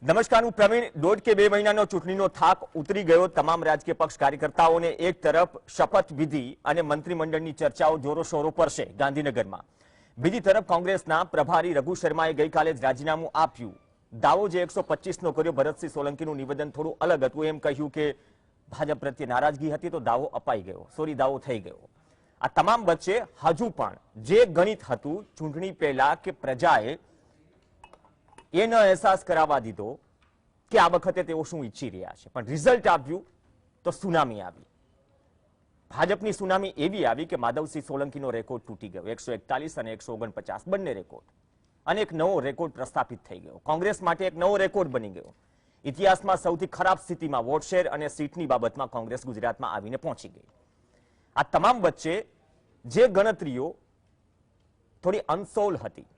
નમસ્કાર, હું પ્રવીણ. 1.5 કે 2 મહિનાનો ચૂંટણીનો થાક ઉતરી ગયો. તમામ રાજકીય પક્ષ કાર્યકર્તાઓને એક તરફ શપથવિધિ અને મંત્રીમંડળની ચર્ચાઓ જોરોશોરો પર છે ગાંધીનગરમાં. બીજી તરફ કોંગ્રેસના પ્રભારી રઘુ શર્માએ ગઈકાલે જ રાજીનામું આપ્યું. દાવો જે 125નો કર્યો. ભરતસિંહ સોલંકીનું નિવેદન થોડું અલગ હતું. એમ કહ્યું કે ભાજપ પ્રત્યે નારાજગી હતી તો દાવો અપાઈ ગયો, સોરી દાવો થઈ ગયો. આ તમામ વચ્ચે હજુ પણ જે ગણિત હતું ચૂંટણી પહેલા કે પ્રજાએ એનો અહેસાસ કરાવવા દીધો કે આ વખતે તેઓ શું ઈચ્છી રહ્યા છે, પણ રિઝલ્ટ આવ્યું તો સુનામી આવી. ભાજપની સુનામી એવી આવી કે માધવસિંહ સોલંકીનો રેકોર્ડ તૂટી ગયો, 141 અને 149 બંને રેકોર્ડ, અને એક નવો રેકોર્ડ પ્રસ્થાપિત થઈ ગયો. કોંગ્રેસ માટે એક નવો રેકોર્ડ બની ગયો. ઇતિહાસમાં સૌથી ખરાબ સ્થિતિમાં વોટ શેર અને સીટની બાબતમાં કોંગ્રેસ ગુજરાતમાં આવીને પહોંચી ગઈ. આ તમામ વચ્ચે જે ગણતરીઓ થોડી અનસોલ હતી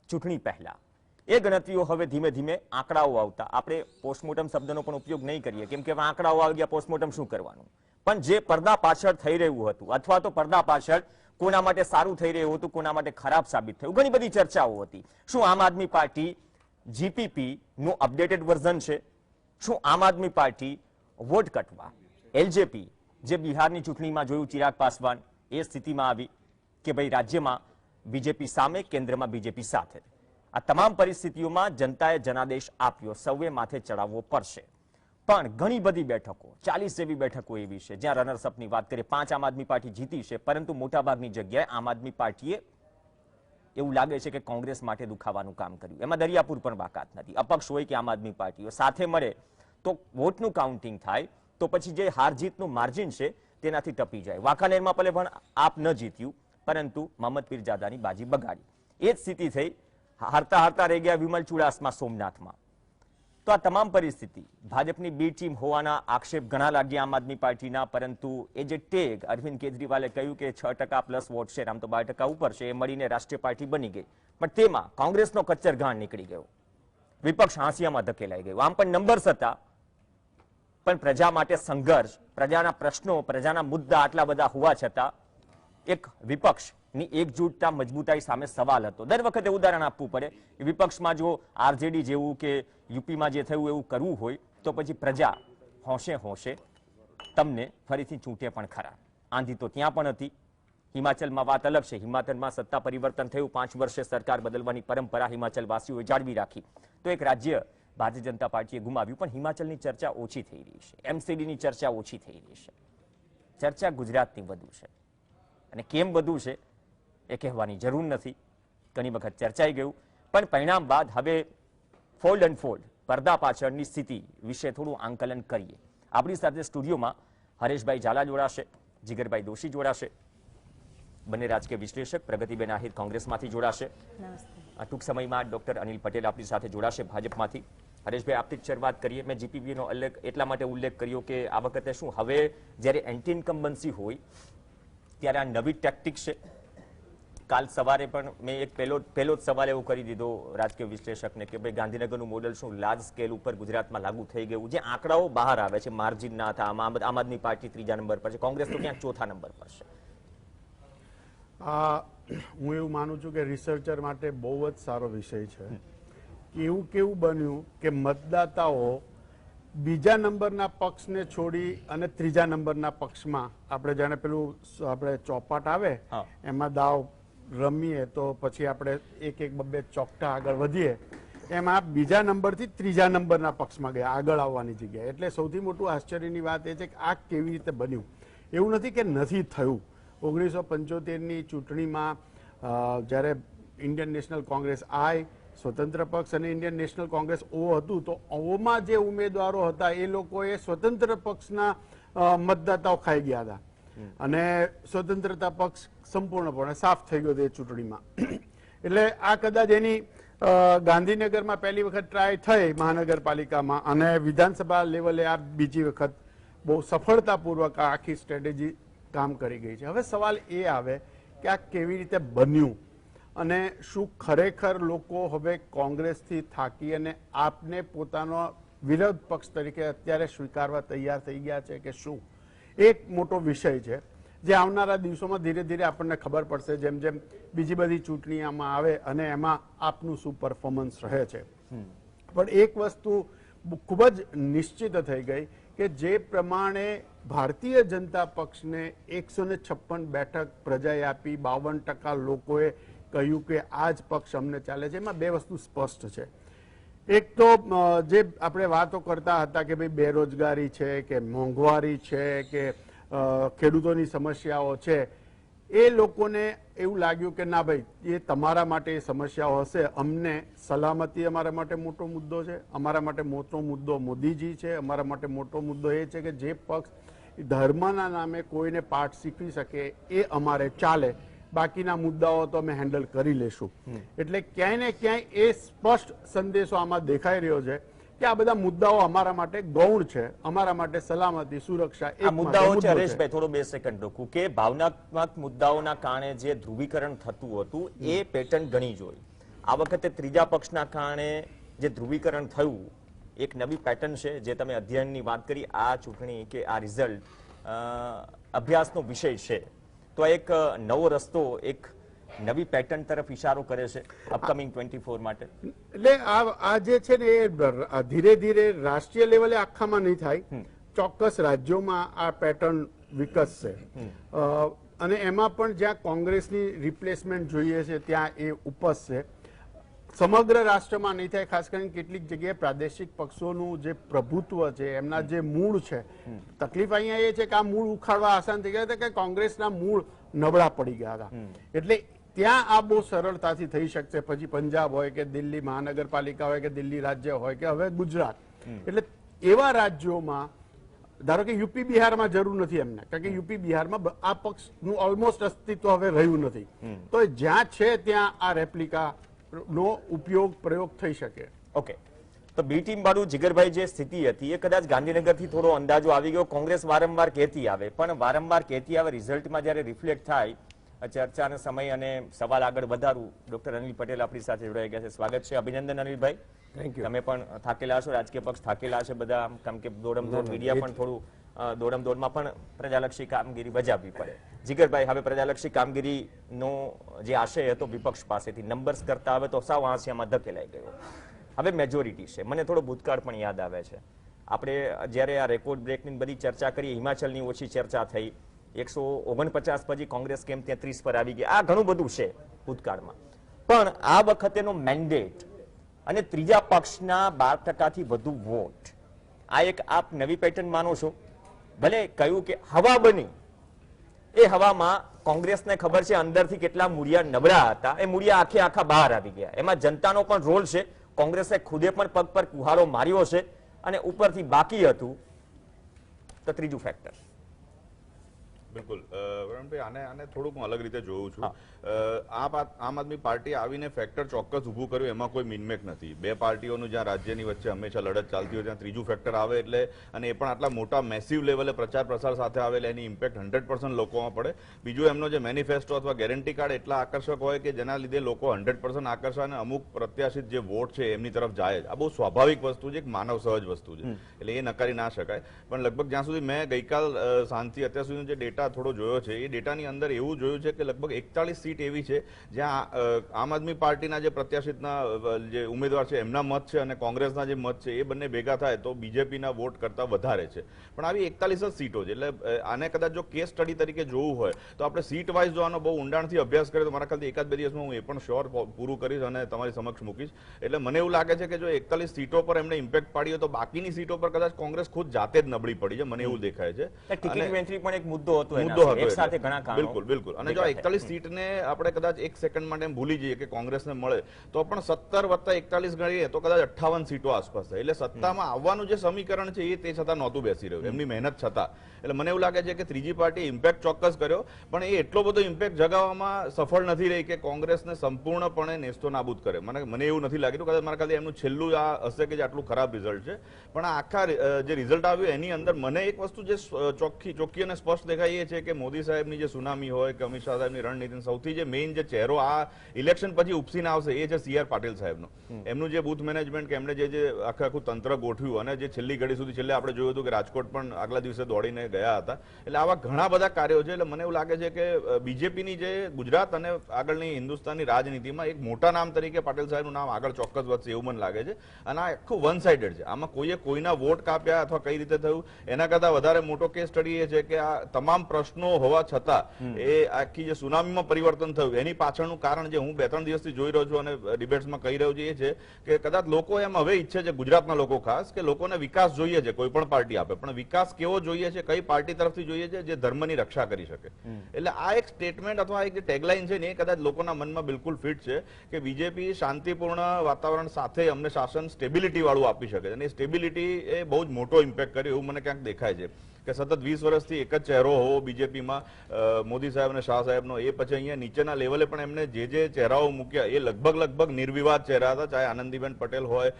ચૂંટણી પહેલા, એ ગણતરીઓ હવે ધીમે ધીમે આંકડાઓ આવતા, આપણે પોસ્ટમોર્ટમ શબ્દનો પણ ઉપયોગ નહીં કરીએ કેમ કે આંકડાઓ આવી ગયા, પોસ્ટમોર્ટમ શું કરવાનું, પણ જે પડદા પાછળ થઈ રહ્યું હતું અથવા તો પડદા પાછળ કોના માટે સારું થઈ રહ્યું હતું, કોના માટે ખરાબ સાબિત થયું, ઘણી બધી ચર્ચાઓ હતી. શું આમ આદમી પાર્ટી જીપીપી નું અપડેટેડ વર્ઝન છે? શું આમ આદમી પાર્ટી વોટ કટવા એલજેપી જે બિહારની ચૂંટણીમાં જોયું ચિરાગ પાસવાન એ સ્થિતિમાં આવી કે ભાઈ રાજ્યમાં બીજેપી સામે, કેન્દ્રમાં બીજેપી સાથે? આ તમામ પરિસ્થિતિઓમાં જનતાએ જનાદેશ આપ્યો, સૌએ માથે ચડાવવો પડશે. પણ ઘણી બધી બેઠકો, 40 જેવી બેઠકો એવી છે જ્યાં રનર્સઅપની વાત કરીએ, 5 આમ આદમી પાર્ટી જીતી છે, પરંતુ મોટાભાગની જગ્યાએ આમ આદમી પાર્ટીએ એવું લાગે છે કે કોંગ્રેસ માટે દુખાવાનું કામ કર્યું. એમાં દરિયાપુર પણ બાકાત નથી. અપક્ષ હોય કે આમ આદમી પાર્ટીઓ સાથે મળે તો વોટનું કાઉન્ટિંગ થાય તો પછી જે હાર જીતનું માર્જિન છે તેનાથી ટપી જાય. વાંકાનેરમાં ભલે પણ આપ ન જીત્યું, પરંતુ મોહમ્મદ પીરજાદાની બાજી બગાડી. એ જ સ્થિતિ થઈ. હારતા હારતા રહી ગયા વિમલ ચુડાસમા સોમનાથમાં. તો આ તમામ પરિસ્થિતિ ભાજપની બી ટીમ હોવાના આક્ષેપ ઘણા લાગ્યા આમ આદમી પાર્ટીના, પરંતુ એ જે ટેગ અરવિંદ કેજરીવાલે કહ્યું કે 6% પ્લસ વોટ શેર, આમ તો 12% ઉપર છે, એ મળીને રાષ્ટ્રીય પાર્ટી બની ગઈ, પણ તેમાં કોંગ્રેસનો કચ્ચરઘાણ નીકળી ગયો, વિપક્ષ હાંસિયામાં ધકેલાઈ ગયું. આમ પણ નંબર્સ હતા, પણ પ્રજા માટે સંઘર્ષ, પ્રજાના પ્રશ્નો, પ્રજાના મુદ્દા આટલા બધા હોવા છતાં એક વિપક્ષની એકજૂટતા, મજબૂતાઈ સામે સવાલ હતો. દર વખતે ઉદાહરણ આપવું પડે. વિપક્ષમાં જો આરજેડી જેવું કે યુપીમાં જે થયું એવું કરવું હોય તો પછી પ્રજા હોંશે હોંશે તમને ફરીથી ચૂંટે પણ ખરા. આંધી તો ત્યાં પણ હતી. હિમાચલમાં વાત અલગ છે. હિમાચલમાં સત્તા પરિવર્તન થયું, 5 વર્ષે સરકાર બદલવાની પરંપરા હિમાચલવાસીઓએ જાળવી રાખી, તો એક રાજ્ય ભારતીય જનતા પાર્ટીએ ગુમાવ્યું. પણ હિમાચલની ચર્ચા ઓછી થઈ રહી છે, એમસીડીની ચર્ચા ઓછી થઈ રહી છે. ચર્ચા ગુજરાતની વધુ છે, અને કેમ બધું છે એ કહેવાની જરૂર નથી. ઘણી વખત ચર્ચાઈ ગયું, પણ પરિણામ બાદ હવે ફોલ્ડ એન્ડ ફોલ્ડ, પડદા પાછળની સ્થિતિ વિશે થોડું આંકલન કરીએ. આપણી સાથે સ્ટુડિયોમાં હરેશભાઈ ઝાલા જોડાશે, જીગરભાઈ દોશી જોડાશે, બંને રાજકીય વિશ્લેષક. પ્રગતિબેન આહિર કોંગ્રેસમાંથી જોડાશે. ટૂંક સમયમાં ડોક્ટર અનિલ પટેલ આપણી સાથે જોડાશે ભાજપમાંથી. હરેશભાઈ, આપથી શરૂઆત કરીએ. મેં જીપીપીનો એટલા માટે ઉલ્લેખ કર્યો કે આ વખતે શું હવે જ્યારે એન્ટી ઇન્કમ્બન્સી હોય ત્યારે આ નવી ટેક્ટિક છે. કાલ સવારે પણ મેં એક પહેલો જ સવાલ એવો કરી દીધો રાજકીય વિશ્લેષકને કે ભાઈ ગાંધીનગરનું મોડેલ શું લાર્જ સ્કેલ ઉપર ગુજરાતમાં લાગુ થઈ ગયું? જે આંકડાઓ બહાર આવે છે માર્જિન ના હતા, આમ આદમી પાર્ટી 3જા નંબર પર છે, કોંગ્રેસ તો ક્યાંક 4થા નંબર પર છે. હું એવું માનું છું કે રિસર્ચર માટે બહુ જ સારો વિષય છે. એવું કેવું બન્યું કે મતદાતાઓ બીજા નંબરના પક્ષને છોડી અને 3જા નંબરના પક્ષમાં, આપણે જાણે પેલું આપણે ચોપાટ આવે એમાં દાવ રમીએ તો પછી આપણે એક એક બબ્બે ચોકટા આગળ વધીએ, એમાં બીજા નંબરથી 3જા નંબરના પક્ષમાં ગયા આગળ આવવાની જગ્યાએ. એટલે સૌથી મોટું આશ્ચર્યની વાત એ છે કે આ કેવી રીતે બન્યું. એવું નથી કે નથી થયું. 1975ની ચૂંટણીમાં જ્યારે ઇન્ડિયન નેશનલ કોંગ્રેસ આઈ, સ્વતંત્ર પક્ષ અને ઇન્ડિયન નેશનલ કોંગ્રેસ ઓ હતું, તો ઓમાં જે ઉમેદવારો હતા એ લોકોએ સ્વતંત્ર પક્ષના મતદાતાઓ ખાઈ ગયા હતા, અને સ્વતંત્રતા પક્ષ સંપૂર્ણપણે સાફ થઈ ગયો એ ચૂંટણીમાં. એટલે આ કદાચ એની ગાંધીનગરમાં પહેલી વખત ટ્રાય થઈ મહાનગરપાલિકામાં, અને વિધાનસભા લેવલે આ બીજી વખત બહુ સફળતાપૂર્વક આ આખી સ્ટ્રેટેજી કામ કરી ગઈ છે. હવે સવાલ એ આવે કે આ કેવી રીતે બન્યું, અને શું ખરેખર લોકો હવે કોંગ્રેસથી થાકી અને આપને પોતાનો વિરોધ પક્ષ તરીકે અત્યારે સ્વીકારવા તૈયાર થઈ ગયા છે કે શું? એક મોટો વિષય છે જે આવનારા દિવસોમાં ધીરે ધીરે આપણને ખબર પડશે, જેમ જેમ બીજી બધી ચૂંટણી આમાં આવે અને એમાં આપનું શું પરફોર્મન્સ રહે છે. પણ એક વસ્તુ ખૂબ જ નિશ્ચિત થઈ ગઈ કે જે પ્રમાણે ભારતીય જનતા પક્ષને 156 બેઠક પ્રજાએ આપી, 52% લોકોએ કહ્યું કે આ જ પક્ષ અમને ચાલે છે, એમાં બે વસ્તુ સ્પષ્ટ છે. એક તો જે આપણે વાતો કરતા હતા કે ભાઈ બેરોજગારી છે કે મોંઘવારી છે કે ખેડૂતોની સમસ્યાઓ છે, એ લોકોને એવું લાગ્યું કે ના ભાઈ એ તમારા માટે એ સમસ્યાઓ હશે, અમને સલામતી અમારા માટે મોટો મુદ્દો છે, અમારા માટે મોટો મુદ્દો મોદીજી છે, અમારા માટે મોટો મુદ્દો એ છે કે જે પક્ષ ધર્મના નામે કોઈને પાઠ શીખવી શકે એ અમારે ચાલે, બાકીના મુદ્દાઓ તો અમે હેન્ડલ કરી લેશું. એટલે ક્યાંય ને ક્યાંય એ સ્પષ્ટ સંદેશો આમાં દેખાઈ રહ્યો છે કે આ બધા મુદ્દાઓ અમારા માટે ગૌણ છે, અમારા માટે સલામતી સુરક્ષા આ મુદ્દાઓ છે. હરેશભાઈ થોડો 2 સેકન્ડ રોકું કે ભાવનાત્મક મુદ્દાઓના કારણે જે ધ્રુવીકરણ થતું હતું એ પેટર્ન ગણી જોઈ. આ વખતે ત્રીજા પક્ષના કારણે જે ધ્રુવીકરણ થયું એક નવી પેટર્ન છે જે તમે અધ્યયનની વાત કરી. આ ચૂંટણી કે આ રિઝલ્ટ અભ્યાસનો વિષય છે, તો એક નવો રસ્તો, એક નવી પેટર્ન તરફ ઇશારો કરે છે અપકમિંગ 24 માટે. એટલે આ જે છે ને એ ધીરે ધીરે રાષ્ટ્રીય લેવલે આખામાં નહીં થાય, ચોક્કસ રાજ્યોમાં આ પેટર્ન વિકસશે અને એમાં પણ જ્યાં કોંગ્રેસની રિપ્લેસમેન્ટ જોઈએ છે ત્યાં એ ઉપસશે. સમગ્ર રાષ્ટ્રમાં નહીં થાય, ખાસ કરીને કેટલીક જગ્યાએ પ્રાદેશિક પક્ષોનું જે પ્રભુત્વ છે, એમના જે મૂળ છે, તકલીફ અહીંયા એ છે કે આ મૂળ ઉખાડવા આસાન થઈ ગયા હતા કે કોંગ્રેસના મૂળ નબળા પડી ગયા હતા. એટલે ત્યાં આ બહુ સરળતાથી થઈ શકશે. પછી પંજાબ હોય કે દિલ્હી મહાનગરપાલિકા હોય કે દિલ્હી રાજ્ય હોય કે હવે ગુજરાત, એટલે એવા રાજ્યોમાં ધારો કે યુપી બિહારમાં જરૂર નથી એમને, કારણ કે યુપી બિહારમાં આ પક્ષનું ઓલમોસ્ટ અસ્તિત્વ હવે રહ્યું નથી, તો જ્યાં છે ત્યાં આ રેપ્લિકા નો ઉપયોગ પ્રયોગ થઈ શકે. ઓકે, તો બી ટીમ વાળું જીગરભાઈ જે સ્થિતિ હતી એ કદાચ ગાંધીનગરથી થોડો અંદાજો આવી ગયો. કોંગ્રેસ વારંવાર કહેતી આવે, પણ વારંવાર કહેતી આવે રિઝલ્ટમાં જ્યારે રિફ્લેક્ટ થાય, ચર્ચાનો સમય અને સવાલ આગળ વધારું. ડોક્ટર અનિલ પટેલ આપણી સાથે જોડાઈ ગયા છે. સ્વાગત છે. અભિનંદન અનિલભાઈ. તમે પણ થાકેલા છો, રાજકીય પક્ષ થાકેલા છે બધા, કારણ કે દોડમદોડ મીડિયા પણ થોડું દોડમદોડમાં પણ પ્રજાલક્ષી કામગીરી બજાવવી પડે. જીગરભાઈ, હવે પ્રજાલક્ષી કામગીરીનો જે આશય હતો વિપક્ષ પાસેથી નંબર્સ કરતા હવે તો સાવ આંસિયામાં ધકેલાઈ ગયો. હવે મેજોરિટી છે. મને થોડો ભૂતકાળ પણ યાદ આવે છે. આપણે જ્યારે આ રેકોર્ડ બ્રેકની બધી ચર્ચા કરીએ, હિમાચલની ઓછી ચર્ચા થઈ, 149 પછી કોંગ્રેસ કેમ 33 પર આવી ગઈ, આ ઘણું બધું છે ભૂતકાળમાં. પણ આ વખતેનો મેન્ડેટ અને ત્રીજા પક્ષના 12%થી વધુ વોટ, આ એક આપ નવી પેટર્ન માનો છો? ભલે કહ્યું કે હવા બની, એ હવામાં કોંગ્રેસને ખબર છે અંદરથી કેટલા મૂળિયા નબળા હતા, એ મૂળિયા આખે આખા બહાર આવી ગયા. એમાં જનતાનો પણ રોલ છે. કોંગ્રેસે ખુદે પણ પગ પર કુહાડો માર્યો છે અને ઉપરથી બાકી હતું તો ત્રીજું ફેક્ટર. બિલકુલ વરુણભાઈ, આને થોડુંક હું અલગ રીતે જોઉં છું. આમ આદમી પાર્ટી આવીને ફેક્ટર ચોક્કસ ઊભું કર્યું, એમાં કોઈ મિનમેક નથી. બે પાર્ટીઓનું જ્યાં રાજ્યની વચ્ચે હંમેશા લડત ચાલતી હોય ત્યાં ત્રીજું ફેક્ટર આવે એટલે, અને એ પણ આટલા મોટા મેસિવ લેવલે પ્રચાર પ્રસાર સાથે આવે એટલે એની ઇમ્પેક્ટ 100% લોકોમાં પડે. બીજું એમનો જે મેનિફેસ્ટો અથવા ગેરંટી કાર્ડ એટલા આકર્ષક હોય કે જેના લીધે લોકો 100% આકર્ષાય અને અમુક પ્રત્યાશિત જે વોટ છે એમની તરફ જાય. આ બહુ સ્વાભાવિક વસ્તુ છે, એક માનવ સહજ વસ્તુ છે, એટલે એ નકારી ના શકાય. પણ લગભગ જ્યાં સુધી મેં ગઈકાલ સાંજથી અત્યાર સુધીનો જે ડેટા થોડો જોયો છે, એ ડેટાની અંદર એવું જોયું છે કે લગભગ 41 સીટ એવી છે જ્યાં આમ આદમી પાર્ટીના જે પ્રત્યાશિતના જે ઉમેદવાર છે એમના મત છે અને કોંગ્રેસના જે મત છે એ બંને ભેગા થાય તો બીજેપીના વોટ કરતા વધારે છે. પણ આવી 41 જ સીટો છે. એટલે આને કદાચ જો કેસ સ્ટડી તરીકે જોવું હોય તો આપણે સીટ વાઇઝ જો આનો બહુ ઊંડાણથી અભ્યાસ કરીએ તો મારા ખ્યાલથી એકાદ બે દિવસમાં હું એ પણ શ્યોર પૂરું કરીશ અને તમારી સમક્ષ મૂકીશ. એટલે મને એવું લાગે છે કે જો 41 સીટો પર એમણે ઇમ્પેક્ટ પાડ્યો તો બાકીની સીટો પર કદાચ કોંગ્રેસ ખુદ જાતે જ નબળી પડી છે, મને એવું દેખાય છે. ટિકિટ વેન્ટ્રી પણ એક મુદ્દો હતો. બિલકુલ બિલકુલ. અને જો 41 સીટને આપણે કદાચ એક સેકન્ડ માટે ભૂલી જઈએ કે કોંગ્રેસને મળે તો પણ 17 વત્તા 41 ગણીએ તો કદાચ 58 સીટો આસપાસ થાય. એટલે સત્તામાં આવવાનું જે સમીકરણ છે એ તે છતાં નહોતું બેસી રહ્યું એમની મહેનત છતાં. એટલે મને એવું લાગે છે કે ત્રીજી પાર્ટી ઇમ્પેક્ટ ચોક્કસ કર્યો, પણ એ એટલો બધો ઇમ્પેક્ટ જગાવવામાં સફળ નથી રહી કે કોંગ્રેસને સંપૂર્ણપણે નેસ્તો નાબૂદ કરે. મને એવું નથી લાગ્યું. કદાચ મારા ખ્યાલથી એમનું છેલ્લું આ હશે કે જે આટલું ખરાબ રિઝલ્ટ છે. પણ આ આખા જે રિઝલ્ટ આવ્યું એની અંદર મને એક વસ્તુ જે ચોખ્ખી અને સ્પષ્ટ દેખાય એ છે કે મોદી સાહેબની જે સુનામી હોય કે અમિત શાહ સાહેબની રણનીતિ, સૌથી જે મેઇન જે ચહેરો આ ઇલેક્શન પછી ઉપસીને આવશે એ છે CR પાટીલ સાહેબનો. એમનું જે બૂથ મેનેજમેન્ટ કે એમણે જે આખું તંત્ર ગોઠવ્યું અને જે છેલ્લી ઘડી સુધી છેલ્લે આપણે જોયું હતું કે રાજકોટ પણ આગલા દિવસે દોડીને ગયા હતા. એટલે આવા ઘણા બધા કાર્યો છે. એટલે મને એવું લાગે છે કે બીજેપીની જે ગુજરાત અને આગળની હિન્દુસ્તાનની રાજનીતિમાં એક મોટા નામ તરીકે પાટીલ સાહેબનું નામ આગળ ચોક્કસ વધશે એવું મને લાગે છે. અને આ આખું વન સાઇડેડ છે. આમાં કોઈએ કોઈના વોટ કાપ્યા અથવા કઈ રીતે થયું એના કરતા વધારે મોટો કેસ સ્ટડી એ છે કે આ તમામ પ્રશ્નો હોવા છતાં એ આખી જે સુનામીમાં પરિવર્તન થયું એની પાછળનું કારણ જે હું 2-3 દિવસથી જોઈ રહ્યો છું અને ડિબેટ્સમાં કહી રહ્યો છું એ છે કે કદાચ લોકો એમ હવે ઈચ્છે છે, ગુજરાતના લોકો ખાસ, કે લોકોને વિકાસ જોઈએ છે, કોઈ પણ પાર્ટી આપે, પણ વિકાસ કેવો જોઈએ છે, કઈ પાર્ટી તરફથી જોઈએ છે જે ધર્મની રક્ષા કરી શકે. એટલે આ એક સ્ટેટમેન્ટ અથવા એક જે ટેગલાઇન છે ને એ કદાચ લોકોના મનમાં બિલકુલ ફિટ છે કે બીજેપી શાંતિપૂર્ણ વાતાવરણ સાથે અમને શાસન સ્ટેબિલિટી વાળું આપી શકે. અને સ્ટેબિલિટી એ બહુ જ મોટો ઇમ્પેક્ટ કર્યો એવું મને ક્યાંક દેખાય છે કે સતત 20 વર્ષથી એક જ ચહેરો હોવો બીજેપીમાં મોદી સાહેબ અને શાહ સાહેબનો, એ પછી અહીંયા નીચેના લેવલે પણ એમને જે ચહેરાઓ મૂક્યા એ લગભગ નિર્વિવાદ ચહેરા હતા, ચાહે આનંદીબેન પટેલ હોય,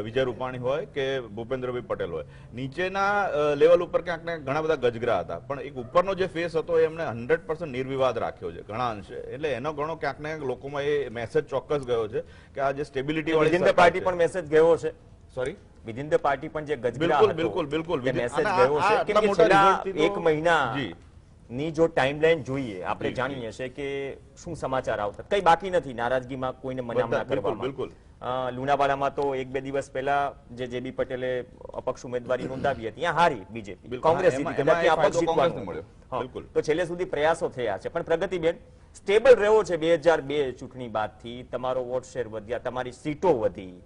વિજય રૂપાણી હોય કે ભૂપેન્દ્રભાઈ પટેલ હોય. નીચેના લેવલ ઉપર ક્યાંક ને ઘણા બધા ગજગરા હતા, પણ એક ઉપરનો જે ફેસ હતો એ એમને 100% નિર્વિવાદ રાખ્યો છે ઘણા અંશે. એટલે એનો ઘણો ક્યાંક ને લોકોમાં એ મેસેજ ચોક્કસ ગયો છે કે આ જે સ્ટેબિલિટી વાળી પાર્ટી પણ મેસેજ ગયો છે. સોરી, વિધિન ધ પાર્ટી પણ જે ગજગરા બિલકુલ મેસેજ ગયો છે કે છેલ્લા એક મહિના ની જો ટાઈમલાઈન જોઈએ આપણે જાણીએ છે કે શું સમાચાર આવતા, કઈ બાકી નથી નારાજગીમાં કોઈને મનામણા કરવામાં. લુણાવાડામાં તો 1-2 દિવસ પહેલા જે JB પટેલે અપક્ષ ઉમેદવારી નોંધાવી હતી ત્યાં હારી બીજેપી, કોંગ્રેસ તો છેલ્લે સુધી પ્રયાસો થયા છે. પણ પ્રગતિબેન, સ્ટેબલ રહ્યો છે 2002 ચૂંટણી બાદથી, તમારો વોટ શેર વધ્યા, તમારી સીટો વધી,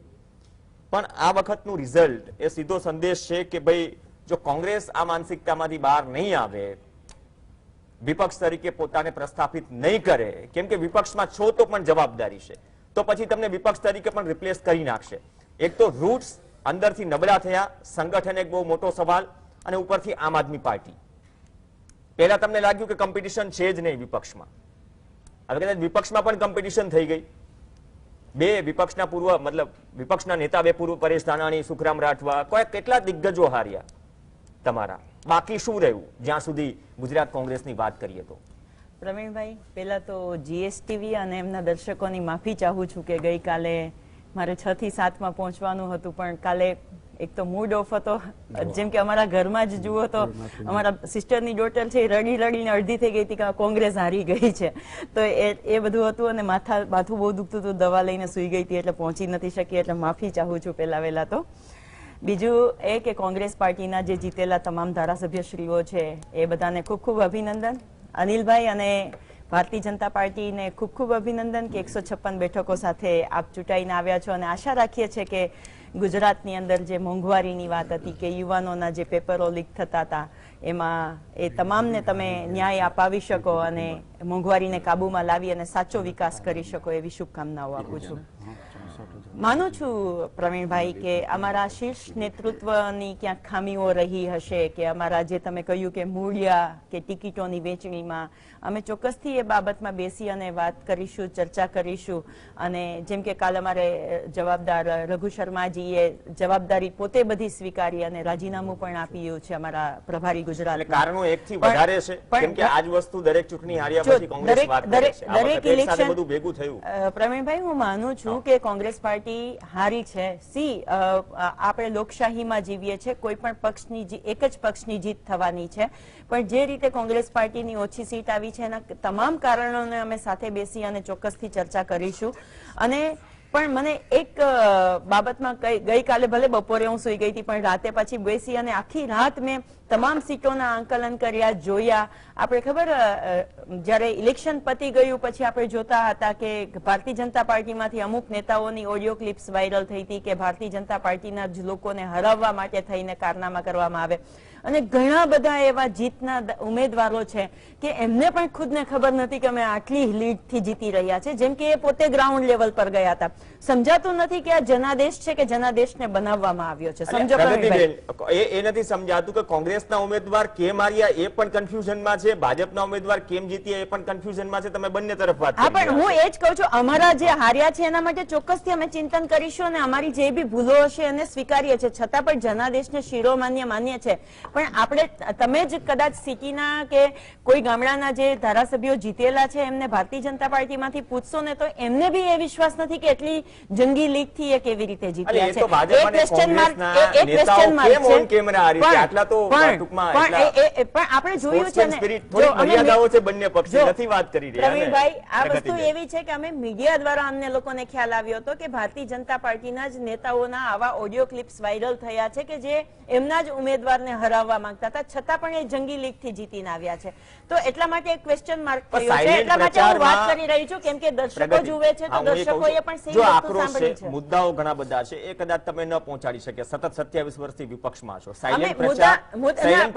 પણ આ વખતનું રિઝલ્ટ એ સીધો સંદેશ છે કે ભાઈ જો કોંગ્રેસ આ માનસિકતામાંથી બહાર નહીં આવે, વિપક્ષ તરીકે પોતાને પ્રસ્થાપિત નહીં કરે, કેમ કે વિપક્ષમાં છો તો પણ જવાબદારી છે, તો પછી તમને વિપક્ષ તરીકે પણ રિપ્લેસ કરી નાખશે. એક તો રૂટ્સ અંદરથી નબળા થયા, સંગઠન એક બહુ મોટો સવાલ, અને ઉપરથી આમ આદમી પાર્ટી. પહેલા તમને લાગ્યું કે કોમ્પિટિશન છે જ નહીં વિપક્ષમાં, હવે કદાચ વિપક્ષમાં પણ કોમ્પિટિશન થઈ ગઈ. બે વિપક્ષના પૂર્વ મતલબ વિપક્ષના નેતા, બે પૂર્વ, પરેશ ધાનાણી, સુખરામ રાઠવા, કેટલા દિગ્ગજો હાર્યા તમારા. બાકી શું રહ્યું જ્યાં સુધી ગુજરાત કોંગ્રેસની વાત કરીએ તો? પ્રવીણભાઈ, પહેલા તો GSTV અને એમના દર્શકોની માફી ચાહું છું કે ગઈકાલે મારે 6 થી 7 માં પહોંચવાનું હતું, પણ કાલે એક તો મૂડ ઓફ હતો. જેમ કે અમારા ઘરમાં જ જુઓ તો અમારા સિસ્ટરની ડોટર છે રડીને અડધી થઈ ગઈ હતી કે કોંગ્રેસ હારી ગઈ છે, તો એ બધું હતું. અને માથું બહુ દુખતું હતું, દવા લઈને સુઈ ગઈ હતી એટલે પહોંચી નથી શકી, એટલે માફી ચાહું છું પહેલા તો. બીજું એ કે કોંગ્રેસ પાર્ટીના જે જીતેલા તમામ ધારાસભ્યશ્રીઓ છે એ બધાને ખૂબ ખૂબ અભિનંદન. અનિલભાઈ અને ભારતીય જનતા પાર્ટીને ખૂબ ખૂબ અભિનંદન કે 156 બેઠકો સાથે આપ ચૂંટાઈને આવ્યા છો. અને આશા રાખીએ છીએ કે ગુજરાતની અંદર જે મોંઘવારીની વાત હતી કે યુવાનોના જે પેપરો લીક થતા હતા એમાં એ તમામને તમે ન્યાય અપાવી શકો અને મોંઘવારીને કાબૂમાં લાવી અને સાચો વિકાસ કરી શકો એવી શુભકામનાઓ આપું છું. માનું છું પ્રવીણભાઈ કે અમારા શીર્ષ નેતૃત્વની ક્યાંક ખામીઓ રહી હશે, કે અમારા જે તમે કહ્યું કે મૂળિયા કે ટિકિટોની વેચણીમાં અમે ચોક્કસથી એ બાબતમાં બેસી અને વાત કરીશું, ચર્ચા કરીશું. અને જેમ કે કાલ અમારે જવાબદાર રઘુ શર્માજીએ જવાબદારી પોતે બધી સ્વીકારી અને રાજીનામું પણ આપ્યું છે અમારા પ્રભારી ગુજરાત. કારણો એકથી વધારે છે, કેમ કે આજ વસ્તુ દરેક ચૂંટણી હાર્યા પછી કોંગ્રેસ વાત કરે છે. દરેક ઇલેક્શન બધું ભેગું થયું. પ્રવીણભાઈ, હું માનું છું કે કોંગ્રેસ પાર્ટી હારી છે. આપણે લોકશાહીમાં જીવીએ છીએ, કોઈ પણ પક્ષની એક જ પક્ષની જીત થવાની છે, પણ જે રીતે કોંગ્રેસ પાર્ટીની ઓછી સીટ આવી છે એના તમામ કારણોને અમે સાથે બેસી અને ચોક્કસથી ચર્ચા કરીશું. અને પણ મને એક બાબતમાં ગઈકાલે ભલે બપોરે હું સુઈ ગઈ હતી, પણ રાતે પછી બેસી અને આખી રાત મેં તમામ સીટોના આંકલન કર્યા, જોયા. આપણે ખબર જયારે ઇલેક્શન પતી ગયું પછી આપણે જોતા હતા કે ભારતીય જનતા પાર્ટીમાંથી અમુક નેતાઓની ઓડિયો ક્લિપ્સ વાયરલ થઈ હતી કે ભારતીય જનતા પાર્ટીના જ લોકોને હરાવવા માટે થઈને કારનામા કરવામાં આવે. અને ઘણા બધા એવા જીતના ઉમેદવારો છે કે એમને પણ ખુદને ખબર નથી કે અમે આટલી લીડથી જીતી રહ્યા છે, જેમ કે એ પોતે ગ્રાઉન્ડ લેવલ પર ગયા હતા. સમજાતું નથી કે આ જનાદેશ છે કે જનાદેશને બનાવવામાં આવ્યો છે. સમજો પ્રવીણભાઈ. પ્રગતિબેન, એ નથી સમજાતું કે કોંગ્રેસના ઉમેદવાર કેમ હાર્યા એ પણ કન્ફ્યુઝનમાં છે, ભાજપના ઉમેદવાર કેમ જીત્યા એ પણ કન્ફ્યુઝનમાં છે. તમે બંને તરફ વાત હા, કરી પણ હું એ જ કહું છું, અમારા જે હાર્યા છે એના માટે ચોક્કસથી અમે ચિંતન કરીશું અને અમારી જે બી ભૂલો હશે એને સ્વીકારીએ છીએ, છતાં પણ જનાદેશને શિરોમાન્ય માન્ય છે. પણ આપણે, તમે જ કદાચ સિટીના કે કોઈ ગામડાના જે ધારાસભ્યો જીતેલા છે એમને ભારતીય જનતા પાર્ટીમાંથી પૂછશો ને તો એમને બી એ વિશ્વાસ નથી કે એટલી જંગી લીગથી એ કેવી રીતે જીત્યા છે. એ ક્વેશ્ચન માર્ક છે. પણ આપણે જોયું છે ને, જો અમે મર્યાદાઓ છે બંને પક્ષની, નથી વાત કરી રહ્યા ને. પ્રવીણભાઈ, આ વસ્તુ પ્રગતિબેન. એવી છે કે અમે મીડિયા દ્વારા અમને લોકોને ખ્યાલ આવ્યો હતો કે ભારતીય જનતા પાર્ટીના જ નેતાઓના આવા ઓડિયો ક્લિપ્સ વાયરલ થયા છે કે જે એમના જ ઉમેદવારને હરાવવા માંગતા હતા, છતાં પણ એ જંગી લીગથી જીતીને આવ્યા છે. તો એટલા માટે એક ક્વેશ્ચન માર્ક થયો છે. એટલા માટે હું વાત કરી રહી છું કેમ કે દર્શકો જુએ છે તો દર્શકોએ પણ સેમ જો વસ્તુ આક્રોશ સાંભળી છે, છે. મુદ્દાઓ ઘણા બધા છે, એ કદાચ તમે ન પહોંચાડી શકે. સતત 27 વર્ષથી વિપક્ષમાં છો. સાયલેન્ટ મુદ્દા-